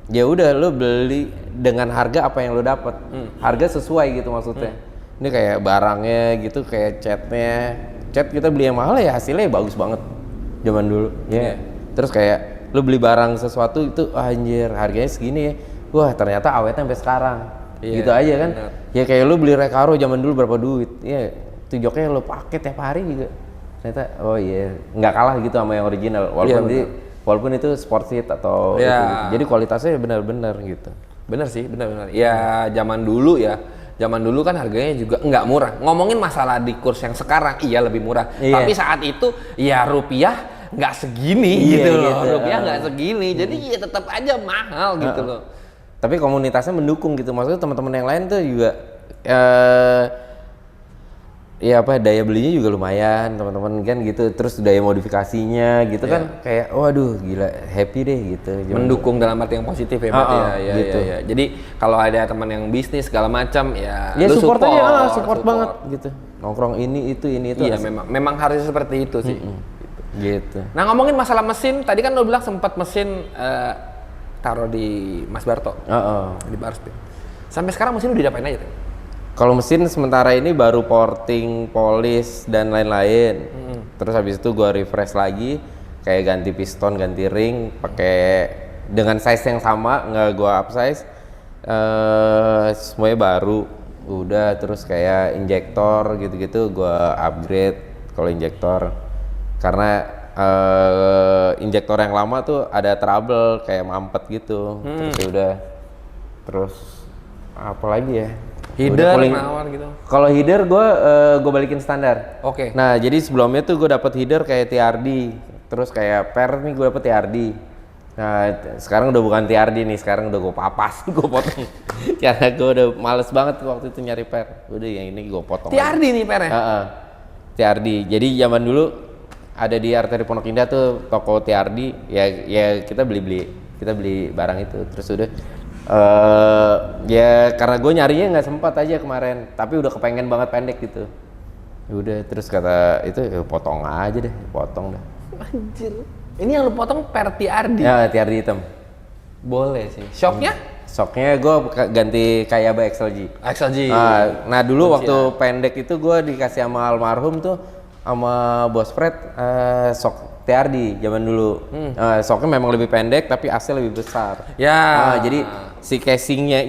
ya udah lo beli dengan harga apa yang lo dapat, harga sesuai gitu maksudnya. Ini kayak barangnya gitu, kayak cat kita beli yang mahal ya hasilnya bagus banget zaman dulu. Ya. Terus kayak lo beli barang sesuatu itu anjir harganya segini ya, wah ternyata awetnya sampai sekarang. Gitu aja kan. Bener. Ya kayak lo beli Recaro zaman dulu berapa duit, ya itu joknya lo pakai tiap hari juga. Ternyata oh iya nggak kalah gitu sama yang original walaupun itu sport seat atau itu gitu. Jadi kualitasnya benar-benar gitu. Bener sih, benar. Ya zaman dulu kan harganya juga nggak murah. Ngomongin masalah di kurs yang sekarang, iya lebih murah. Tapi saat itu ya rupiah nggak segini gitu loh. Rupiah nggak segini, jadi ya tetap aja mahal gitu loh. Tapi komunitasnya mendukung gitu. Maksudnya teman-teman yang lain tuh juga ya apa daya belinya juga lumayan teman-teman kan gitu, terus daya modifikasinya gitu kan kayak waduh gila happy deh gitu. Mendukung dalam arti yang positif ya berarti ya. Gitu. Ya. Jadi kalau ada teman yang bisnis segala macam ya lu support aja support banget gitu. Nongkrong ini itu. Iya memang harus seperti itu sih. Gitu. Nah ngomongin masalah mesin, tadi kan lu bilang sempat mesin taruh di Mas Barto. Di Barspeed. Sampai sekarang mesin lu diapain aja tuh? Kalau mesin sementara ini baru porting, polish dan lain-lain. Terus habis itu gua refresh lagi, kayak ganti piston, ganti ring, pakai dengan size yang sama, nggak gua upsize. Semuanya baru. Udah terus kayak injektor gitu-gitu gua upgrade kalau injektor. Karena injektor yang lama tuh ada trouble kayak mampet gitu. Terus udah. Terus apa lagi ya? Header nawar gitu. Kalau header gue balikin standar. Oke. Nah jadi sebelumnya tuh gue dapet header kayak TRD, terus kayak per nih gue dapet TRD. Nah sekarang udah bukan TRD nih, sekarang udah gue papas, gue potong. Karena gue udah males banget waktu itu nyari per. Udah yang ini gue potong. TRD nih pernya. TRD. Jadi zaman dulu ada di arteri Pondok Indah tuh toko TRD. Ya kita beli barang itu. Terus udah. Ya karena gue nyarinya nggak sempat aja kemarin, tapi udah kepengen banget pendek gitu. Udah terus kata itu potong aja deh, potong dah. Anjir. Ini yang lu potong per TRD? Ya TRD hitam. Boleh sih. Shocknya? Shocknya gue ganti Kayaba XLG. Nah dulu waktu pendek itu gue dikasih sama almarhum tuh sama Bos Fred shock TRD zaman dulu. Shocknya memang lebih pendek tapi AC lebih besar. Jadi si casingnya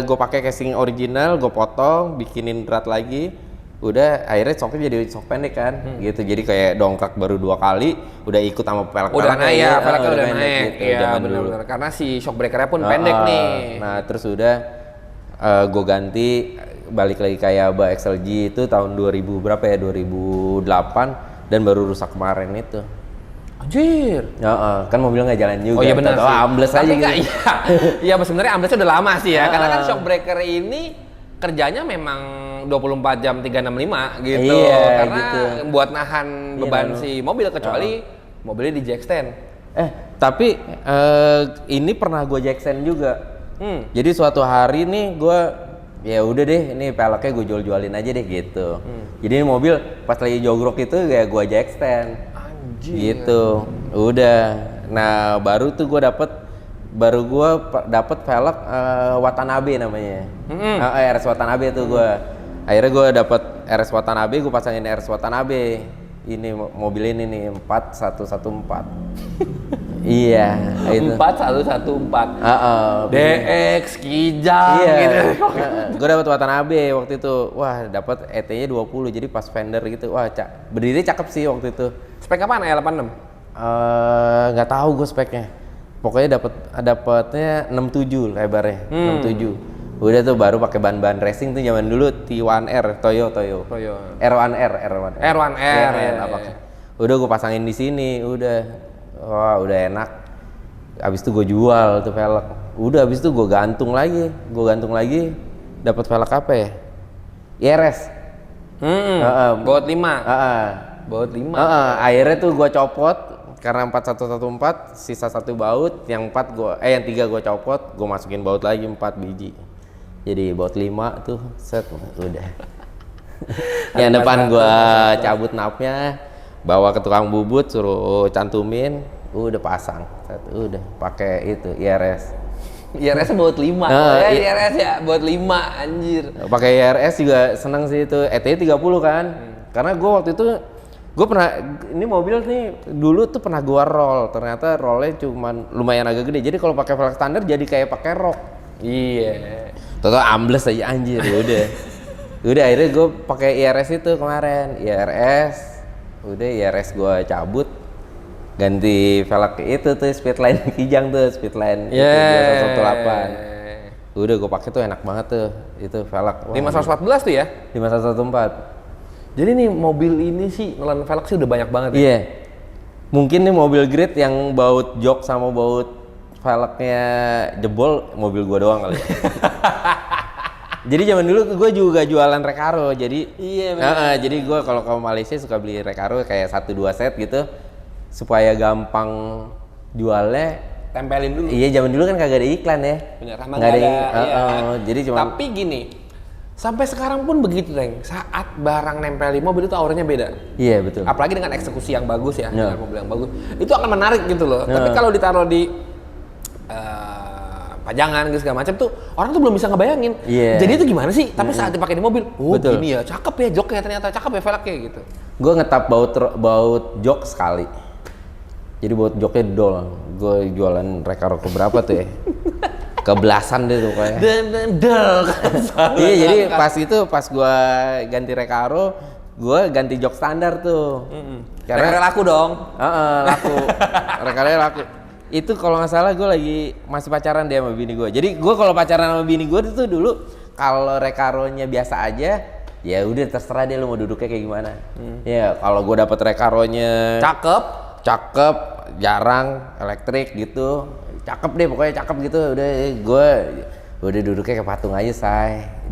gue pakai casing original, gue potong, bikinin drat lagi, udah akhirnya shocknya jadi shock pendek kan, gitu. Jadi kayak dongkrak baru 2 kali, udah ikut sama pelek. Peleknya udah naik. Gitu, iya benar-benar. Karena si shock breakernya pun pendek nih. Nah terus udah gue ganti, balik lagi kayak Kayaba XLG itu tahun 2000 berapa ya, 2008 dan baru rusak kemarin itu. Anjir. Kan mobilnya nggak jalan juga. Oh iya benar sih. Ambles aja gitu. Iya sebenarnya amblesnya udah lama sih ya. Karena kan shock breaker ini kerjanya memang 24 jam 365 gitu. Karena gitu. Buat nahan beban si mobil kecuali mobilnya di jack stand. Tapi ini pernah gue jack stand juga. Jadi suatu hari nih gue ya udah deh ini peleknya gue jual-jualin aja deh gitu. Jadi ini mobil pas lagi jogrok itu ya gue jack stand. Gitu. Udah. Nah, baru gue dapet velg Watanabe namanya. RS Watanabe tuh gue. Akhirnya gue dapet RS Watanabe, gue pasangin RS Watanabe. Ini mobil ini nih 4114. Iya, itu. 4114. DX Kijang gitu. Gue dapet Watanabe waktu itu. Wah, dapet ET-nya 20. Jadi pas fender gitu. Wah, berdiri cakep sih waktu itu. Spek apaan? E86? Nggak tahu gue speknya. Pokoknya dapetnya 67 lebarnya. 67. Udah tuh baru pakai ban racing tuh zaman dulu T1R Toyo. R1R. R1R. Udah gue pasangin di sini, udah. Wah, udah enak. Abis itu gue jual tuh velg. Udah abis itu gue gantung lagi. Dapat velg apa ya? IRS. Baut 5. Baut 5. Akhirnya tuh gue copot karena 4114 sisa 1 baut, yang 3 gue copot, gue masukin baut lagi 4 biji. Jadi baut 5 tuh set udah. Yang depan gue cabut napnya, bawa ke tukang bubut suruh cantumin, udah pasang. Set, udah pakai itu IRS. IRS baut 5. IRS ya baut 5 anjir. Pakai IRS juga seneng sih itu. ETI 30 kan. Karena gue waktu itu gue pernah ini mobil nih dulu tuh pernah gue roll, ternyata rollnya cuman lumayan agak gede. Jadi kalau pakai velg standar jadi kayak pakai rok. Iya. Total ambles aja anjir udah akhirnya gue pakai IRS itu kemarin. Udah IRS gue cabut, ganti velg itu tuh Speedline Kijang tuh, Speedline 2118. Udah gue pakai tuh enak banget tuh itu velg. 5114 tuh ya? 5114. Jadi nih mobil ini sih ngelan velg sih udah banyak banget ya? Iya. Mungkin nih mobil grid yang baut jok sama baut velgnya jebol mobil gua doang kali. Jadi zaman dulu gue juga jualan Recaro, jadi jadi gue kalau ke Malaysia suka beli Recaro kayak 1-2 set gitu supaya gampang jualnya. Tempelin dulu. Iya, zaman dulu kan kagak ada iklan ya. Bener, nggak ada. Jadi cuma. Tapi gini, sampai sekarang pun begitu, Reng. Saat barang nempel di mobil itu auranya beda. Iya, betul. Apalagi dengan eksekusi yang bagus ya, dengan mobil yang bagus. Itu akan menarik gitu loh. Tapi kalau ditaruh di pajangan gitu segala macam tuh orang tuh belum bisa ngebayangin. Jadi itu gimana sih? Tapi saat dipakai di mobil, betul. Gini ya, cakep ya joknya ternyata, cakep ya velgnya gitu. Gue ngetap baut jok sekali. Jadi baut joknya dol. Gue jualan Recaro ke berapa tuh ya? Kebelasan deh tuh kayak. Iya, jadi pas gue ganti Recaro, gue ganti jok standar tuh. Karena laku dong. Laku. Recaro laku. Itu kalau nggak salah gue lagi masih pacaran dia sama bini gue. Jadi gue kalau pacaran sama bini gue itu dulu kalau Recaro-nya biasa aja, ya udah terserah dia lu mau duduknya kayak gimana. Ya kalau gue dapet Recaro-nya cakep, jarang, elektrik gitu, cakep deh pokoknya cakep gitu. Udah duduknya kayak patung aja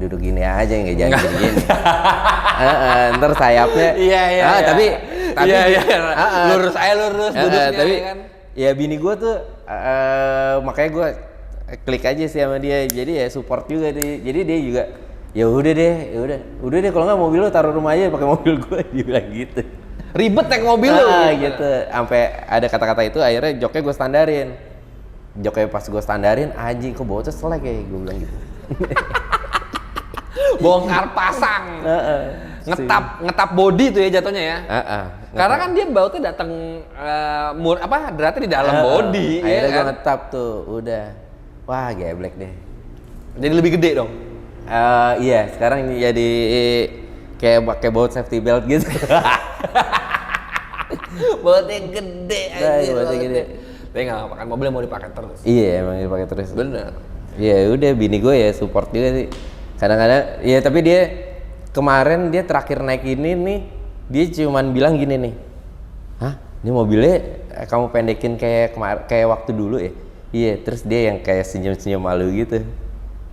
duduk gini aja nggak jangan gini. Ntar sayapnya. Tapi lurus duduknya tapi kan. Ya bini gue tuh makanya gue klik aja sih sama dia, jadi ya support juga dia. Jadi dia juga ya udah deh kalau nggak mobil lu taruh rumah aja pakai mobil gue, dia bilang gitu. Ribet naik mobil lu gitu. Sampai ada kata-kata itu akhirnya joknya gue standarin. Joknya pas gue standarin, anjing kok bautnya selek ya, gue bilang gitu. Bongkar pasang. Ngetap body tuh ya jatuhnya ya. Karena kan dia bautnya datang beratnya di dalam body. Akhirnya ya gue kan? ngetap tuh, udah. Wah, geblek deh. Jadi lebih gede dong. Iya, sekarang jadi kayak pakai baut safety belt gitu. Bautnya gede aja. Bautnya gede. Tapi nggak apa-apa kan mobilnya mau dipakai terus. Iya, emang dipakai terus. Bener. Ya udah, bini gue ya support juga sih. Kadang-kadang, ya tapi dia kemarin dia terakhir naik ini nih, dia cuman bilang gini nih, hah? Ini mobilnya kamu pendekin kayak waktu dulu ya? Iya, terus dia yang kayak senyum-senyum malu gitu.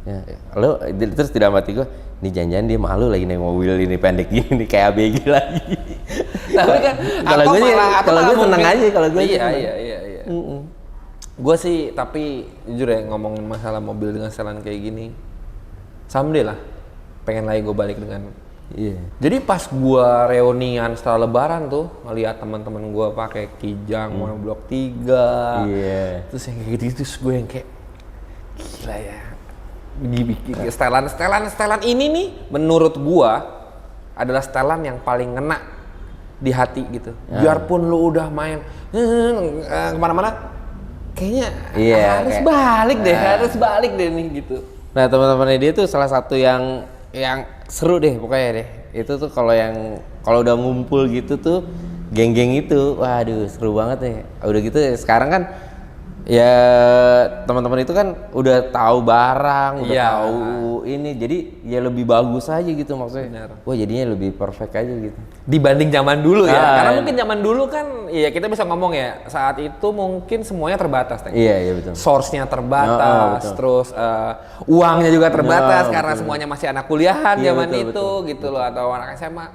Ya, lo terus tidak mati gue, ini jangan-jangan dia malu lagi naik mobil ini pendek gini kayak ABG lagi. Tapi kan kalau gue seneng aja kalau gue. Iya. Gue sih tapi jujur ya ngomongin masalah mobil dengan setelan kayak gini, someday lah pengen lagi gue balik dengan. Iya. Jadi pas gue reunian setelah Lebaran tuh ngeliat teman-teman gue pakai Kijang warna blok 3. Iya. Terus yang kayak gitu terus gue yang kayak gila ya. Setelan ini nih menurut gua adalah setelan yang paling ngena di hati gitu. Biarpun lu udah main kemana-mana, kayaknya harus balik deh nih gitu. Nah, teman-temannya dia tuh salah satu yang seru deh pokoknya deh. Itu tuh kalau udah ngumpul gitu tuh geng-geng itu, waduh seru banget deh. Udah gitu sekarang kan Ya teman-teman itu kan udah tahu barang, udah Iya. tahu ini, jadi ya lebih bagus aja gitu maksudnya. Benar. Wah jadinya lebih perfect aja gitu. Dibanding zaman dulu ya. Ah, Karena iya. mungkin zaman dulu kan ya kita bisa ngomong ya, saat itu mungkin semuanya terbatas. Teng. Iya iya betul. Source-nya terbatas, betul. terus uangnya juga terbatas karena betul. semuanya masih anak kuliahan Iya, zaman betul, itu betul, gitu loh, atau anak SMA.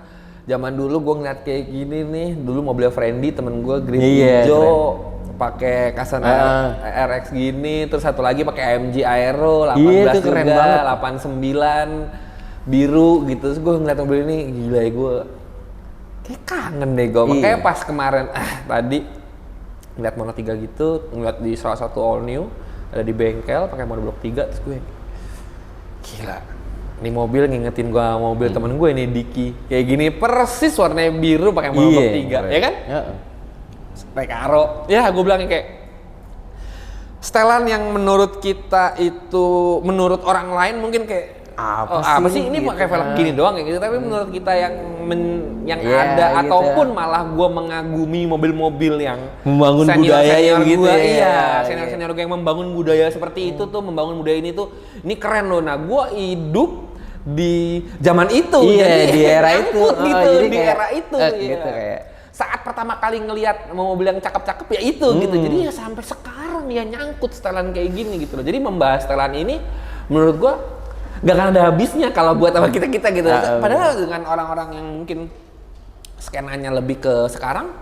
Zaman dulu gue ngeliat kayak gini nih, dulu mobil Friendly temen gue green Iya, hijau, pakai Kasan RX gini, terus satu lagi pakai AMG Aero 18 Iya, itu keren juga, banget. 89 biru gitu. Terus gue ngeliat mobil ini gila ya, gue kayak kangen deh gue. Makanya Iya. pas kemarin tadi ngeliat Mono 3 gitu, ngeliat di salah satu all new ada di bengkel pakai Mono Block 3, terus gue gila. Ini mobil ngingetin gua mobil temen gue ini Diki. Kayak gini persis warnanya biru pakai Mono Block 3, ya kan? Heeh. Recaro. Ya, gue bilangnya kayak setelan yang menurut kita itu, menurut orang lain mungkin kayak apa sih ini gitu pakai velg kan. gini doang kayak gitu, tapi menurut kita yang yang Iya, ada gitu ataupun ya. malah gue mengagumi mobil-mobil yang Membangun budaya yang gitu gua, ya. iya, senior-senior gue yang membangun budaya seperti itu tuh, membangun budaya ini tuh, ini keren loh. Nah, gue hidup di zaman itu, Iya, jadi di era itu. nyangkut gitu, Jadi di kayak, era itu, iya. gitu kayak. Saat pertama kali ngelihat mobil yang cakep-cakep ya itu gitu, jadi ya sampai sekarang ya nyangkut setelan kayak gini gitu loh. Jadi membahas setelan ini menurut gua gak akan ada habisnya kalau buat sama kita gitu. Padahal dengan orang-orang yang mungkin skenanya lebih ke sekarang,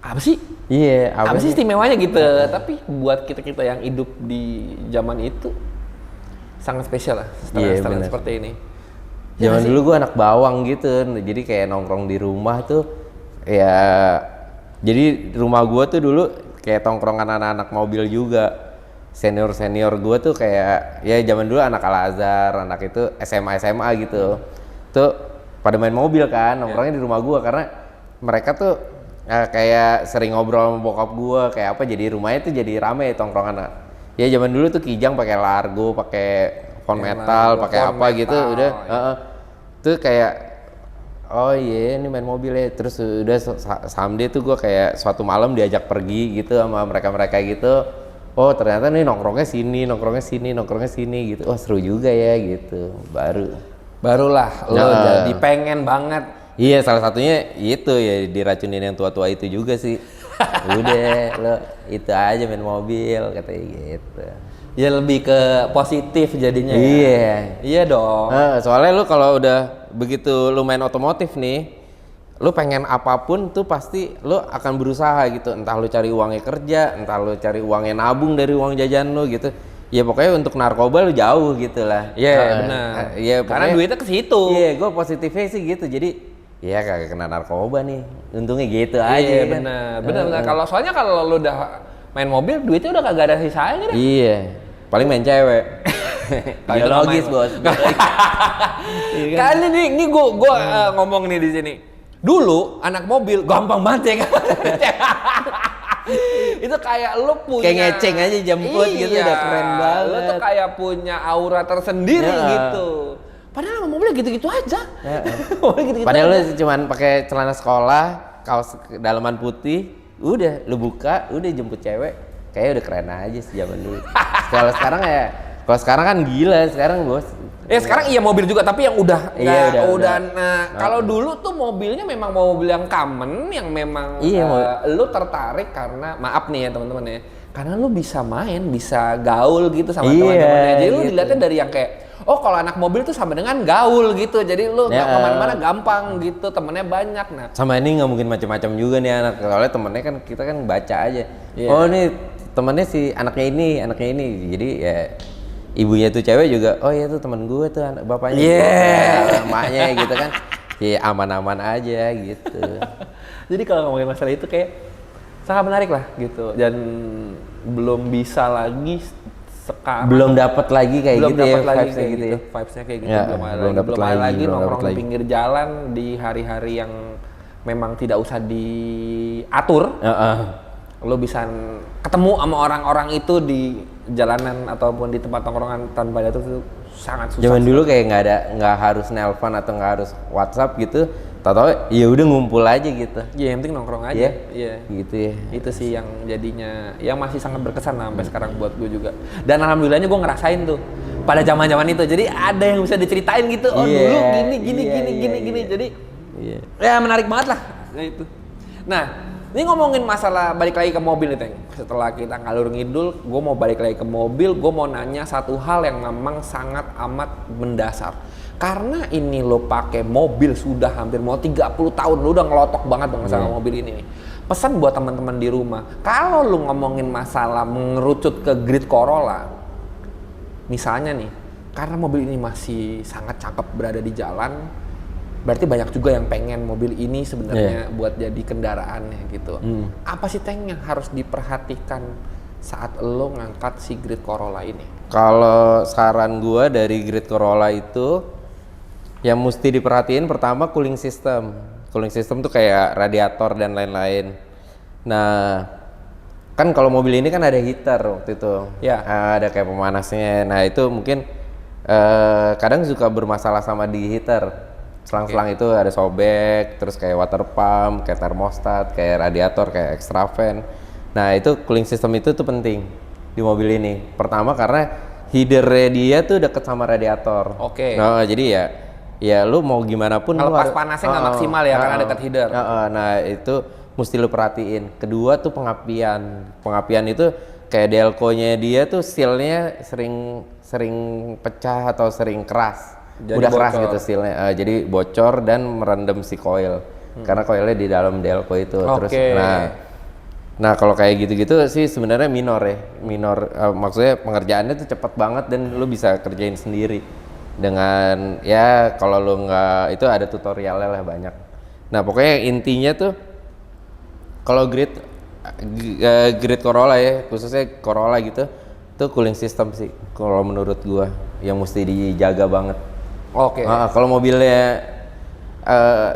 apa sih? Iya, Apa sih istimewanya gitu? Tapi buat kita yang hidup di zaman itu sangat spesial lah setelan bener. seperti ini. Zaman dulu gua anak bawang gitu, jadi kayak nongkrong di rumah tuh, ya jadi rumah gua tuh dulu kayak tongkrongan anak-anak mobil juga. Senior gua tuh kayak ya zaman dulu anak Al-Azhar, anak itu SMA gitu. Tuh pada main mobil kan, nongkrongnya di rumah gua karena mereka tuh kayak sering ngobrol sama bokap gua kayak apa, jadi rumahnya tuh jadi rame tongkrongan. Ya zaman dulu tuh Kijang pakai Largo, pakai phone metal, Largo, pakai phone apa gitu metal, udah. iya. Tuh kayak oh iya ini main mobil ya, terus udah someday tuh gue kayak suatu malam diajak pergi gitu sama mereka gitu. Oh ternyata nih nongkrongnya sini gitu. Oh seru juga ya gitu. Barulah lo jadi pengen banget. Iya salah satunya itu ya diracunin yang tua-tua itu juga sih. Udah lo itu aja main mobil katanya gitu. Ya lebih ke positif jadinya ya. Iya. Iya dong. Soalnya lu kalau udah begitu lu main otomotif nih, lu pengen apapun tuh pasti lu akan berusaha gitu. Entah lu cari uangnya kerja, entah lu cari uangnya nabung dari uang jajan lu gitu. Ya pokoknya untuk narkoba lu jauh gitu lah. Iya benar. Iya Karena duitnya ke situ. Iya, gue positifnya sih gitu. Jadi ya kagak kena narkoba nih. Untungnya gitu aja. Iya kan. benar. Kalau soalnya kalau lu udah main mobil, duitnya udah kagak ada sisanya kan? Iya. Paling main cewek. Biologis bos. Kali ini gua ngomong nih di sini. Dulu anak mobil gampang banget ya kan. Itu kayak lu punya Kayak ngeceng aja jemput gitu, udah keren banget. Lu tuh kayak punya aura tersendiri Ya. gitu. Padahal sama mobilnya gitu-gitu aja. Mobilnya gitu-gitu Padahal aja. lu cuman pakai celana sekolah, kaos dalaman putih, udah lu buka, udah jemput cewek, kayak udah keren aja sih zaman dulu. Kalau sekarang kan gila sekarang bos. Sekarang iya mobil juga, tapi yang udah Iya, udah. nah kalau dulu tuh mobilnya memang mobil yang common, yang memang Iya, lu tertarik karena maaf nih ya teman-teman ya, karena lu bisa main, bisa gaul gitu sama Iya, teman-temannya. Jadi lu gitu. dilihatnya dari yang kayak kalau anak mobil tuh sama dengan gaul gitu, jadi lu nggak Ya. kemana-mana gampang gitu, temennya banyak. Nah Sama ini nggak mungkin macam-macam juga nih anak. Soalnya temennya kan kita kan baca aja. Iya. Oh nih temennya si anaknya ini. Jadi ya ibunya tuh cewek juga. Oh iya tuh temen gue tuh anak bapaknya. Iya. Emaknya gitu kan. Ya aman-aman aja gitu. jadi kalau ngomongin masalah itu kayak sangat menarik lah gitu, dan belum bisa lagi sekarang. Belum dapat lagi kayak Belum gitu ya dapat lagi vibes-nya kayak gitu gitu, ya. vibes-nya kayak gitu. Ya, belum ada belum dapet lagi lagi, belum nongkrong dapet di lagi. pinggir jalan di hari-hari yang memang tidak usah diatur. Lo bisa ketemu sama orang-orang itu di jalanan ataupun di tempat tongkrongan tanpa itu tuh sangat susah. Zaman dulu kayak nggak harus nelpon atau nggak harus WhatsApp gitu, Tahu ya udah ngumpul aja gitu. Ya yang penting nongkrong aja. Iya. Iya. Gitu ya. Itu sih yang jadinya yang masih sangat berkesan sampai sekarang buat gue juga. Dan alhamdulillahnya gue ngerasain tuh pada zaman-zaman itu. Jadi ada yang bisa diceritain gitu. Oh Iya, dulu gini iya. Jadi Iya. ya menarik banget lah. Nah, itu. Nah, ini ngomongin masalah balik lagi ke mobil nih, Teng. Setelah kita ngalur ngidul, gue mau balik lagi ke mobil. Gue mau nanya satu hal yang memang sangat amat mendasar. Karena ini lo pakai mobil sudah hampir mau 30 tahun, lo udah ngelotok banget dong sama mobil ini nih. Pesan buat teman-teman di rumah, kalau lo ngomongin masalah mengerucut ke Grid Corolla, misalnya nih, karena mobil ini masih sangat cakep berada di jalan, berarti banyak juga yang pengen mobil ini sebenarnya buat jadi kendaraannya gitu. Apa sih Teng yang harus diperhatikan saat lo ngangkat si Grid Corolla ini? Kalau saran gua dari Grid Corolla itu yang mesti diperhatiin pertama cooling system. Cooling system tuh kayak radiator dan lain-lain. Nah, kan kalau mobil ini kan ada heater waktu itu. Ya. Ada kayak pemanasnya. Nah, itu mungkin kadang suka bermasalah sama di heater. Selang-selang itu ada sobek, terus kayak water pump, kayak termostat, kayak radiator, kayak extra fan. Nah, itu cooling system itu tuh penting di mobil ini. Pertama karena headernya dia tuh deket sama radiator. Oke. Nah, jadi ya lu mau gimana pun Ngelepas panasnya nggak maksimal ya karena dekat header. Nah itu mesti lu perhatiin. Kedua tuh pengapian. Pengapian itu kayak delco-nya dia tuh sealnya sering pecah atau sering keras. Jadi udah keras bocor. gitu sealnya. Jadi bocor dan merendam si coil. Karena coilnya di dalam delco itu. Terus nah kalau kayak gitu-gitu sih sebenarnya minor ya. Maksudnya pengerjaannya tuh cepet banget dan lu bisa kerjain sendiri. Dengan ya kalau lu nggak itu ada tutorialnya lah banyak. Nah pokoknya intinya tuh kalau Grid Corolla ya khususnya Corolla gitu tuh cooling system sih kalau menurut gua yang mesti dijaga banget. Oke. Kalau mobilnya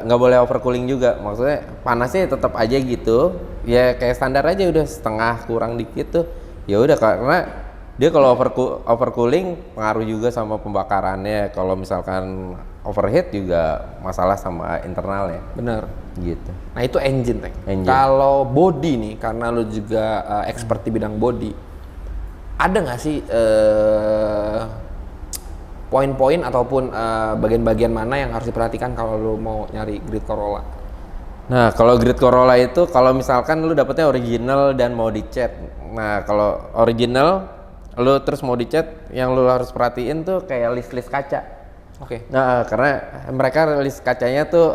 nggak boleh overcooling juga, maksudnya panasnya tetap aja gitu ya kayak standar aja udah setengah kurang dikit tuh ya udah karena dia kalau overcooling pengaruh juga sama pembakarannya. Kalau misalkan overheat juga masalah sama internalnya. Bener. Gitu. Nah itu engine, Teng. Engine. Kalau body nih, karena lo juga expert di bidang body, ada nggak sih poin-poin ataupun bagian-bagian mana yang harus diperhatikan kalau lo mau nyari Grid Corolla? Nah kalau Grid Corolla itu kalau misalkan lu dapetnya original dan mau dicat. Nah kalau original lu terus mau dicat, yang lu harus perhatiin tuh kayak list kaca. Oke. Nah karena mereka list kacanya tuh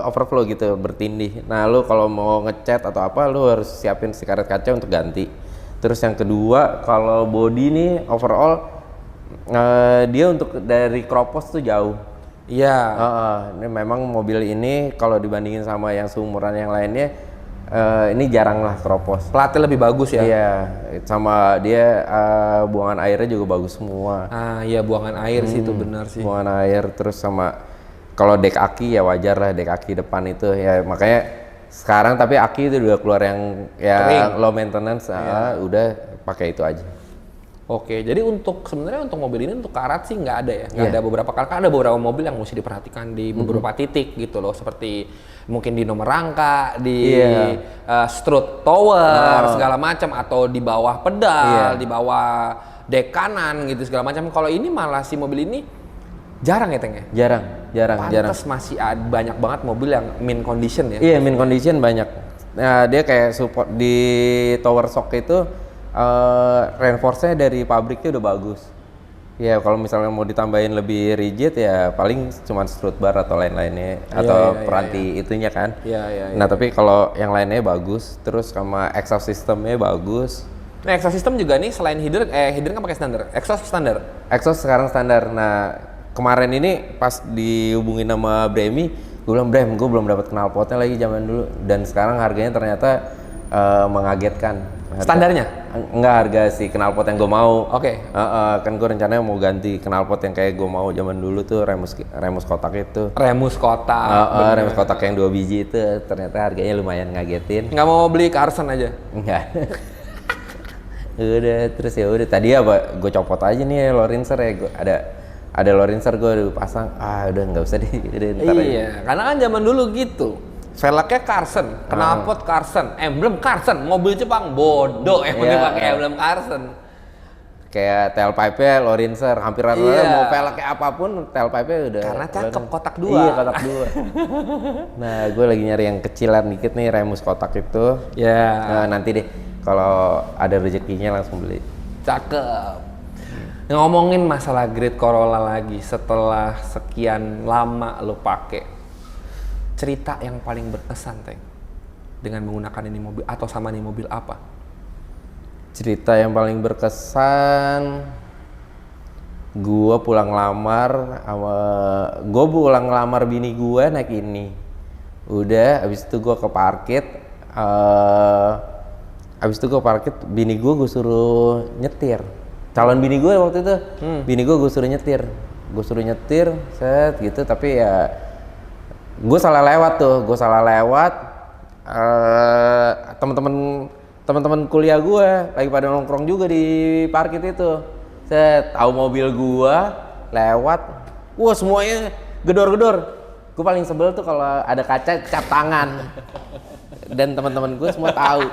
overflow gitu, bertindih. Nah lu kalau mau ngecat atau apa lu harus siapin si karet kaca untuk ganti. Terus yang kedua kalau body nih overall dia untuk dari kropos tuh jauh. Iya. Ini memang mobil ini kalau dibandingin sama yang seumuran yang lainnya ini jarang lah keropos. Platnya lebih bagus ya? Iya, sama dia buangan airnya juga bagus semua. Iya buangan air sih itu benar sih. Buangan air terus sama kalau dek aki ya wajar lah dek aki depan itu ya makanya sekarang tapi aki itu udah keluar yang low maintenance, udah pakai itu aja. Oke, jadi sebenarnya untuk mobil ini untuk karat sih nggak ada ya, nggak ada beberapa kali kan ada beberapa mobil yang mesti diperhatikan di beberapa titik gitu loh, seperti mungkin di nomor rangka, di strut tower segala macam atau di bawah pedal, di bawah dek kanan gitu segala macam. Kalau ini malah si mobil ini jarang ya Teng ya? Jarang. Pantes masih ada banyak banget mobil yang min condition ya? Iya min condition banyak. Nah dia kayak support di tower shock itu. Reinforce-nya dari pabriknya udah bagus. Ya kalau misalnya mau ditambahin lebih rigid ya paling cuma strut bar atau lain-lainnya atau peranti itunya kan. Nah tapi kalau yang lainnya bagus, terus sama exhaust systemnya bagus. Nah exhaust system juga nih selain header kan pakai standar, exhaust standar. Exhaust sekarang standar. Nah kemarin ini pas dihubungin sama Bremi, gue bilang Brem, gue belum dapat knalpotnya lagi zaman dulu dan sekarang harganya ternyata mengagetkan. Standarnya? Enggak, harga si knalpot yang gue mau. Oke. Kan gue rencananya mau ganti knalpot yang kayak gue mau zaman dulu tuh remus kotak itu. Remus kotak. Remus kotak yang 2 biji itu ternyata harganya lumayan ngagetin. Nggak mau beli Carson aja? Enggak. Udah terus ya udah tadi apa gue copot aja nih Lorenzer ya, ada ada Lorenzer gue pasang, udah nggak usah deh, udah ntar aja. Iya, karena kan zaman dulu gitu. Velgnya Carson, knalpot Carson, emblem Carson, mobil Jepang bodoh yang penting pakai emblem Carson. Kayak tailpipe-nya Lorenzer, hampir rata-rata mau velg kayak apapun tailpipe-nya udah. Karena cakep kotak 2. Iya, kotak 2. Nah, gue lagi nyari yang kecilan dikit nih, Remus kotak itu. Ya. Nah, nanti deh kalau ada rezekinya langsung beli. Cakep. Ngomongin masalah Great Corolla lagi, setelah sekian lama lo pakai, cerita yang paling berkesan, Teng, dengan menggunakan ini mobil atau sama ini mobil apa? Cerita yang paling berkesan, gue pulang lamar bini gue naik ini. Udah, abis itu gue ke parkit, bini gue suruh nyetir. Calon bini gue waktu itu, bini gue suruh nyetir, set gitu. Tapi ya, gue salah lewat. Teman-teman kuliah gue lagi pada nongkrong juga di parkit itu. Set, tahu mobil gue lewat, wah semuanya gedor-gedor. Gue paling sebel tuh kalau ada kaca cap tangan. Dan teman-teman gue semua tahu.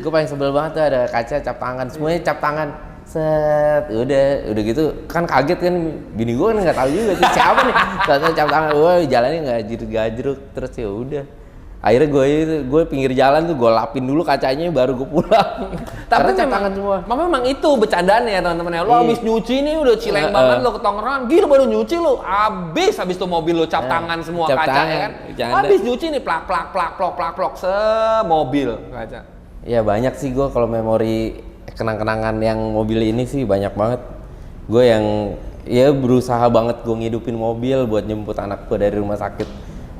Gue paling sebel banget tuh ada kaca cap tangan, semuanya cap tangan. Set, udah gitu kan kaget kan, bini gue kan nggak tahu juga tuh siapa nih. Ternyata cap tangan, wah jalannya nggak gajruk terus ya udah. Akhirnya gue pinggir jalan tuh gue lapin dulu kacanya baru gue pulang. Tapi cap tangan semua. Memang itu bercandaan ya teman-teman ya. Lo habis nyuci nih udah cileng banget lo ke tongkrongan, gila baru nyuci lo, habis tuh mobil lo cap tangan semua cap kaca tangan, ya kan. janda. Habis nyuci nih plak semobil kaca. Ya banyak sih gue kalau memori kenang-kenangan yang mobil ini sih banyak banget. Gue yang ya berusaha banget gue ngidupin mobil buat jemput anak gue dari rumah sakit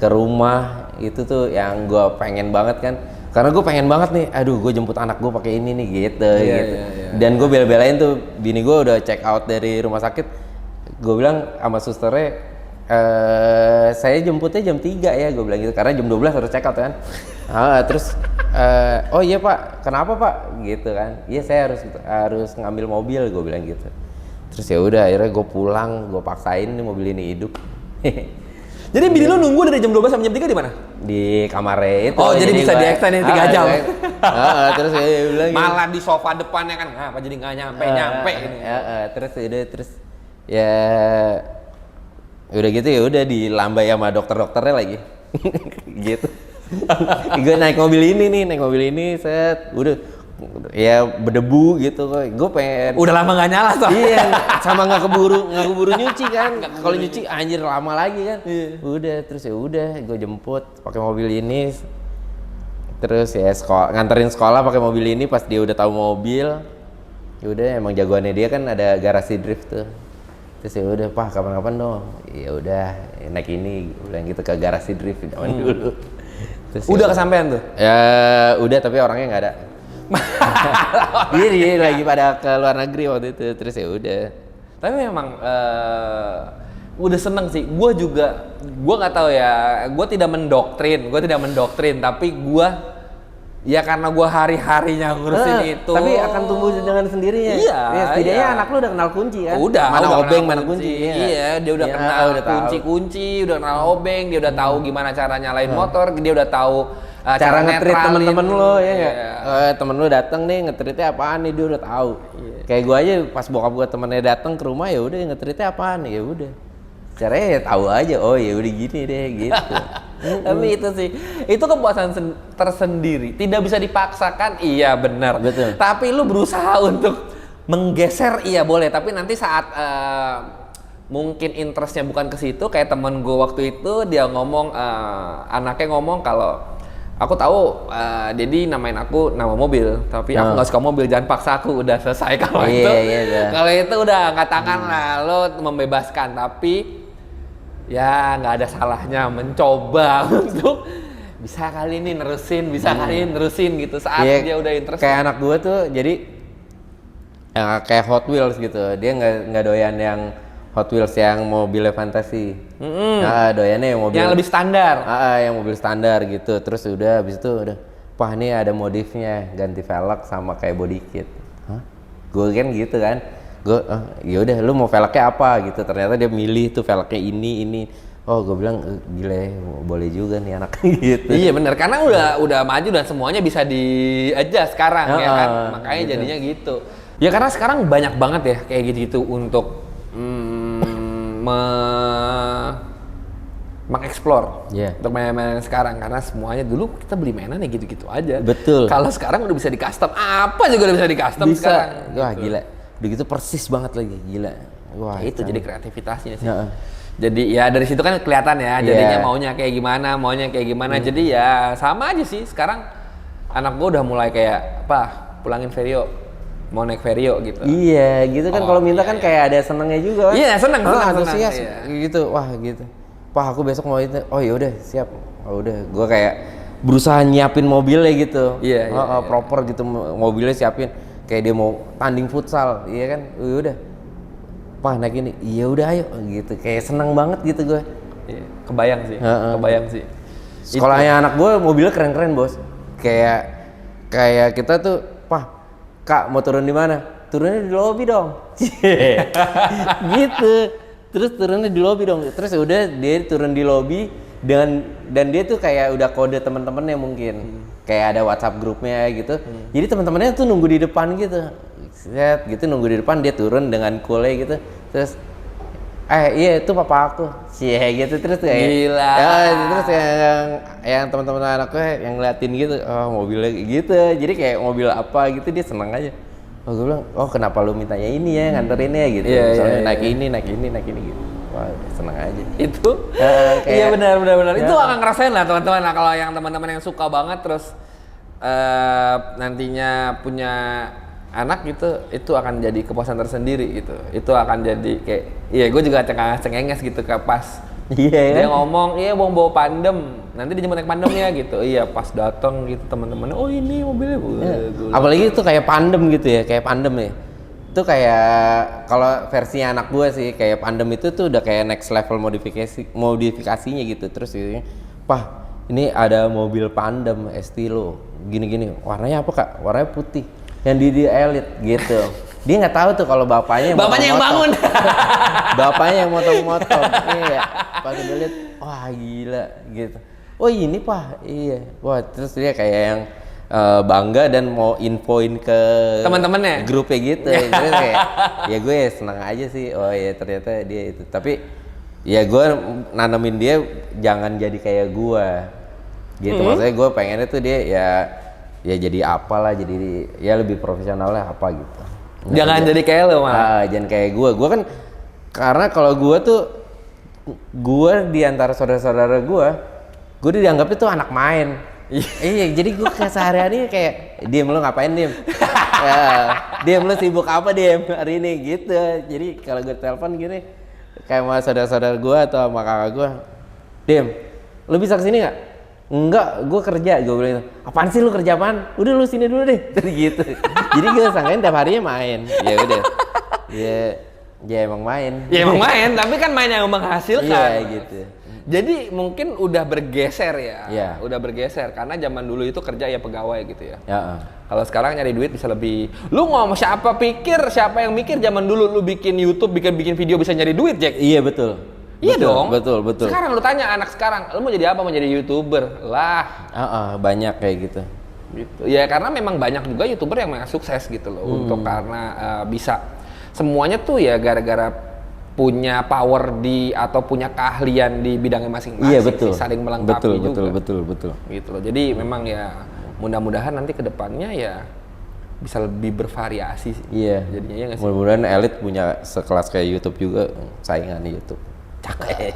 ke rumah. Itu tuh yang gue pengen banget kan, karena gue pengen banget nih, aduh gue jemput anak gue pakai ini nih gitu. Dan gue bela-belain tuh bini gue udah check out dari rumah sakit, gue bilang sama susternya, saya jemputnya jam 3 ya, gue bilang gitu, karena jam 12 harus check out kan. Terus oh iya pak, kenapa pak gitu kan, iya saya harus ngambil mobil, gue bilang gitu. Terus ya udah akhirnya gue pulang, gue paksain nih mobil ini hidup. Jadi bini lu nunggu dari jam 12 sampai jam 3 di mana? Di kamarnya itu. Oh, jadi bisa di-extend 3 jam. Terus dia bilang malah di sofa depannya kan, apa jadi nggak nyampe ini. Terus ya udah gitu ya udah dilambai sama dokternya lagi. Gitu. Gue naik mobil ini set, udah ya berdebu gitu, gue pengen. Udah lama nggak nyala soalnya. Iya, sama nggak keburu nyuci kan. Kalau nyuci anjir lama lagi kan. Iya. Udah terus ya udah gue jemput pakai mobil ini. Terus ya nganterin sekolah pakai mobil ini pas dia udah tahu mobil. Ya udah emang jagoannya dia kan ada garasi drift tuh. Terus ya udah pak kapan-kapan dong. Ya udah naik ini, bilang gitu ke garasi drift zaman dulu. Terus udah ya, kesampean tuh? Ya udah tapi orangnya nggak ada. Dia lagi pada ke luar negeri waktu itu, terus ya udah. Tapi memang udah seneng sih. Gue nggak tahu ya. Gue tidak mendoktrin, tapi gue ya karena gue hari-harinya ngurusin itu. Tapi akan tumbuh dengan sendirinya. Iya. Ya, setidaknya anak lu udah kenal kunci kan. Udah. Mana udah obeng, mana kunci. Iya, dia udah kenal kunci-kunci, udah kenal obeng, dia udah tahu gimana cara nyalain motor, dia udah tahu cara nge-treat temen-temen lo ya nggak? Yeah. Temen lo dateng nih nge-treatnya apaan nih, dia udah tahu. Yeah. Kayak gue aja pas bokap gue temennya dateng ke rumah ya udah nge-treatnya apaan nih, ya udah. Caranya ya tahu aja, oh ya udah gini deh gitu. Tapi itu sih, itu kepuasan tersendiri, tidak bisa dipaksakan, iya benar. Betul. Tapi lu berusaha untuk menggeser, iya boleh. Tapi nanti saat mungkin interestnya bukan ke situ, kayak temen gue waktu itu dia ngomong, anaknya ngomong kalau aku tahu Dedi namain aku nama mobil, tapi aku nggak suka mobil, jangan paksa aku, udah selesai kalau itu. Kalau itu udah katakanlah lo membebaskan, tapi ya nggak ada salahnya mencoba untuk bisa kali ini nerusin, kali ini nerusin gitu saat dia udah interest. Kayak anak gue tuh jadi kayak Hot Wheels gitu, dia nggak doyan yang Hot Wheels yang mobilnya fantasi. Nah, doyannya yang mobil yang lebih standar. Yang mobil standar gitu. Terus udah habis itu udah, wah ini ada modifnya, ganti velg sama kayak body kit. Hah? Gue kan gitu kan. Gue ya udah lu mau velgnya apa gitu, ternyata dia milih tuh velgnya ini. Oh gue bilang gila ya, boleh juga nih anak gitu. Iya bener, karena udah maju dan semuanya bisa di-adjust sekarang ya kan, makanya gitu. Jadinya gitu. Ya karena sekarang banyak banget ya kayak gitu untuk mengeksplor untuk mainan-mainan sekarang, karena semuanya dulu kita beli mainan ya gitu-gitu aja. Betul. Kalau sekarang udah bisa di custom, apa juga udah bisa di custom sekarang. Wah gitu. Gila, udah gitu persis banget lagi, gila. Wah itu jadi kreativitasnya sih. Jadi ya dari situ kan kelihatan ya, jadinya maunya kayak gimana. Jadi ya sama aja sih. Sekarang anak gue udah mulai kayak pulangin Vario, mau naik Vario gitu. Iya, gitu kan kalau minta kan kayak ada senengnya juga. Iya, seneng. Antusias gitu. Wah, gitu. Pak, aku besok mau itu. Oh ya udah, siap. Oh udah, gue kayak berusaha nyiapin mobilnya gitu. Iya. Proper gitu, mobilnya siapin. Kayak dia mau tanding futsal, iya kan? Udah. Pak naik ini, iya udah ayo gitu, kayak seneng banget gitu gue. Iya, kebayang sih. Sekolahnya anak gue mobilnya keren-keren bos. Kayak kita tuh, Kak mau turun di mana? Turunnya di lobi dong. Gitu. Terus turunnya di lobi dong. Terus udah dia turun di lobi dan dia tuh kayak udah kode teman-temannya mungkin. Kayak ada WhatsApp grupnya gitu. Jadi teman-temannya tuh nunggu di depan gitu. Set gitu nunggu di depan, dia turun dengan coolnya gitu. Terus iya itu papa aku sih gitu. Terus kayak gila terus yang teman-teman anakku yang ngeliatin gitu, mobilnya gitu, jadi kayak mobil apa gitu dia seneng aja. Gue bilang kenapa lu mintanya ini ya, nganterinnya gitu. Misalnya naik ini gitu. Wah seneng aja itu. Iya benar itu akan ngerasain lah teman-teman. Nah kalau yang teman-teman yang suka banget terus nantinya punya anak gitu, itu akan jadi kepuasan tersendiri gitu. Itu akan jadi kayak, gue juga cengenges gitu pas dia ngomong, bawa pandem, nanti dijemput naik pandemnya gitu. Pas datang gitu teman-temannya, ini mobilnya. Apalagi itu kayak pandem gitu ya, kayak pandem ya. Itu kayak kalau versinya anak gue sih, kayak pandem itu tuh udah kayak next level modifikasinya gitu. Terus gitu, ini ada mobil pandem Estilo, gini-gini. Warnanya apa kak? Warnanya putih. Yang di Elite gitu. Dia nggak tahu tuh kalau bapaknya yang bangun. Bapaknya yang motong-motong. Iya. Pas dia lihat, wah gila gitu. Oh ini pak, iya. Wah terus dia kayak yang bangga dan mau infoin ke teman-temannya, grupnya gitu. Terus kayak, ya gue senang aja sih. Oh ya ternyata dia itu. Tapi ya gue nanemin dia jangan jadi kayak gue. Gitu. Maksudnya gue pengennya tuh dia ya jadi apalah, jadi ya lebih profesional lah apa gitu. Jangan jadi kayak lo malah. Jangan kayak gue kan karena kalau gue di antara saudara-saudara gue dianggapnya tuh anak main. Iya, jadi gue kesehariannya kayak diem lu ngapain diem? Diem lu sibuk apa diem hari ini gitu. Jadi kalau gue telepon gini kayak sama saudara-saudara gue atau sama kakak gue, diem, lu bisa kesini nggak? Enggak, gue kerja. Gue bilang, apaan sih lu kerja apaan? Udah lu sini dulu deh. Gitu. Jadi gue sangkain tiap harinya main. Ya udah. Ya emang main. Ya emang main, tapi kan main yang menghasilkan. Iya gitu. Jadi mungkin udah bergeser ya. Iya. Udah bergeser karena zaman dulu itu kerja ya pegawai gitu ya. Ya. Kalau sekarang nyari duit bisa lebih. Lu ngomong siapa yang mikir zaman dulu lu bikin YouTube, bikin video bisa nyari duit, Jack? Iya betul. Iya dong. Betul. Sekarang lu tanya anak sekarang, lu mau jadi apa? Mau jadi YouTuber? Lah. Banyak kayak gitu. Gitu. Ya karena memang banyak juga YouTuber yang sukses gitu loh. Untuk karena bisa semuanya tuh ya gara-gara punya power atau punya keahlian di bidangnya masing-masing. Iya betul. Saling melengkapi juga. Betul. Gitu loh. Jadi memang ya mudah-mudahan nanti kedepannya ya bisa lebih bervariasi sih. Iya. Jadinya ya nggak sih. Mudah-mudahan Elite punya sekelas kayak YouTube juga, saingan di YouTube. Cakep.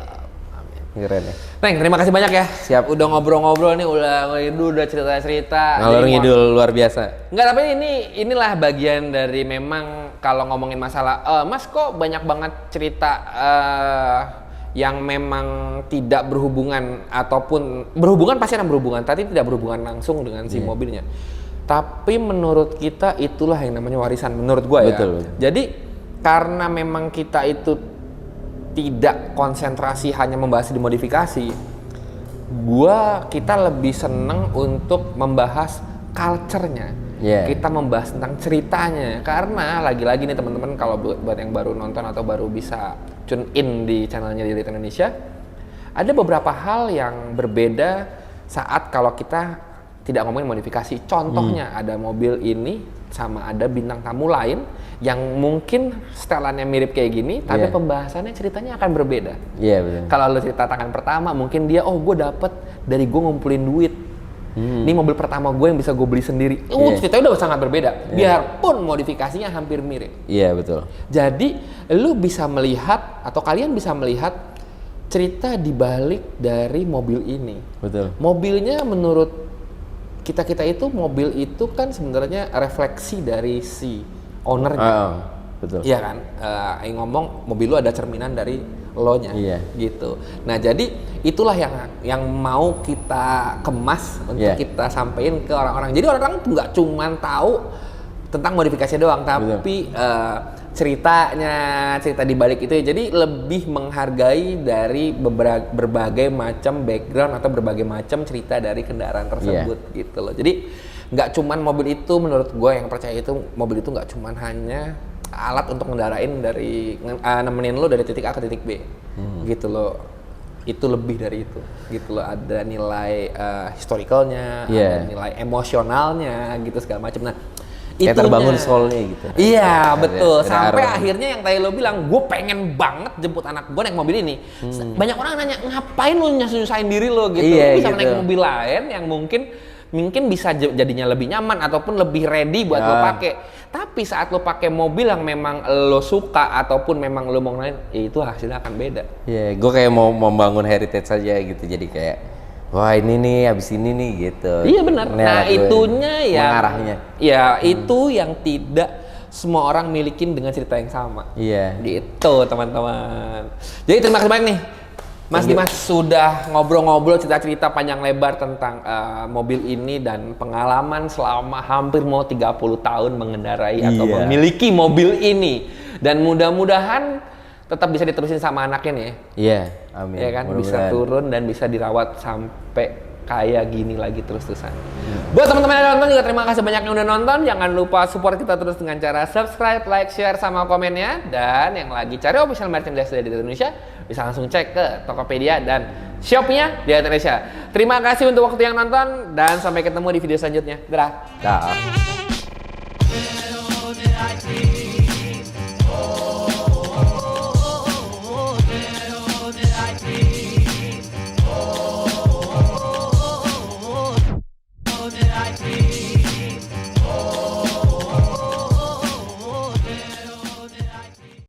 Keren ya. Neng, terima kasih banyak ya. Siap. Udah ngobrol-ngobrol nih, udah cerita-cerita. Ngalor ngidul luar biasa. Enggak, tapi inilah bagian dari memang kalau ngomongin masalah, Mas kok banyak banget cerita yang memang tidak berhubungan ataupun berhubungan pasti akan berhubungan, tapi tidak berhubungan langsung dengan si mobilnya. Tapi menurut kita itulah yang namanya warisan menurut gua ya. Betul. Jadi karena memang kita itu tidak konsentrasi hanya membahas di modifikasi, kita lebih seneng untuk membahas culture-nya. Yeah. Kita membahas tentang ceritanya. Karena lagi-lagi nih teman-teman, kalau buat yang baru nonton atau baru bisa tune in di channelnya Delete Indonesia, ada beberapa hal yang berbeda saat kalau kita tidak ngomongin modifikasi. Contohnya ada mobil ini sama ada bintang tamu lain yang mungkin setelannya mirip kayak gini, tapi Yeah. pembahasannya ceritanya akan berbeda. Iya betul. Kalau lo cerita tangan pertama, mungkin dia, oh gue dapet dari gue ngumpulin duit. Ini mobil pertama gue yang bisa gue beli sendiri. Yeah. Ceritanya udah sangat berbeda. Biarpun modifikasinya hampir mirip. Iya betul. Jadi lu bisa melihat atau kalian bisa melihat cerita di balik dari mobil ini. Betul. Mobilnya menurut kita itu, mobil itu kan sebenarnya refleksi dari si ownernya. Betul. Iya kan? Yang ngomong mobil lu ada cerminan dari lo-nya. Iya. Gitu. Nah, jadi itulah yang mau kita kemas untuk Iya. kita sampaikan ke orang-orang. Jadi orang-orang tuh nggak cuman tahu tentang modifikasi doang, tapi cerita di balik itu. Jadi lebih menghargai dari berbagai macam background atau berbagai macam cerita dari kendaraan tersebut gitu loh. Jadi nggak cuman mobil itu, menurut gue yang percaya itu, mobil itu nggak cuman hanya alat untuk ngendarain dari nemenin lo dari titik A ke titik B gitu loh. Itu lebih dari itu gitu loh. Ada nilai historicalnya, ada nilai emosionalnya gitu segala macam. Nah, kayak terbangun soulnya gitu. Iya betul. Dari Sampai arah. akhirnya yang tadi lo bilang, gue pengen banget jemput anak gue naik mobil ini. Banyak orang nanya, ngapain lo nyusahin diri lo gitu? Iya, Lo bisa gitu. naik mobil lain yang mungkin bisa jadinya lebih nyaman ataupun lebih ready buat lo pakai. Tapi saat lo pakai mobil yang memang lo suka ataupun memang lo mau lain, ya itu hasilnya akan beda. Iya, gue kayak mau membangun heritage saja gitu. Jadi kayak, wah ini nih, abis ini nih gitu. Iya benar. Ini Nah anak gue itunya ya. mengarahnya. Ya itu yang tidak semua orang milikin dengan cerita yang sama. Iya. Gitu teman-teman. Jadi terima kasih banyak nih Mas Dimas sudah ngobrol-ngobrol cerita-cerita panjang lebar tentang mobil ini dan pengalaman selama hampir mau 30 tahun mengendarai atau Iya. memiliki mobil ini. Dan mudah-mudahan tetap bisa diterusin sama anaknya nih ya. Iya, amin. Ya kan, bisa Mudah-mudahan. turun dan bisa dirawat sampai kayak gini lagi terus-terusan. Buat teman-teman yang nonton juga terima kasih banyak yang udah nonton. Jangan lupa support kita terus dengan cara subscribe, like, share, sama komennya. Dan yang lagi cari official merchandise dari Indonesia, bisa langsung cek ke Tokopedia dan shopnya di Indonesia. Terima kasih untuk waktu yang nonton dan sampai ketemu di video selanjutnya. Dadah. Dah.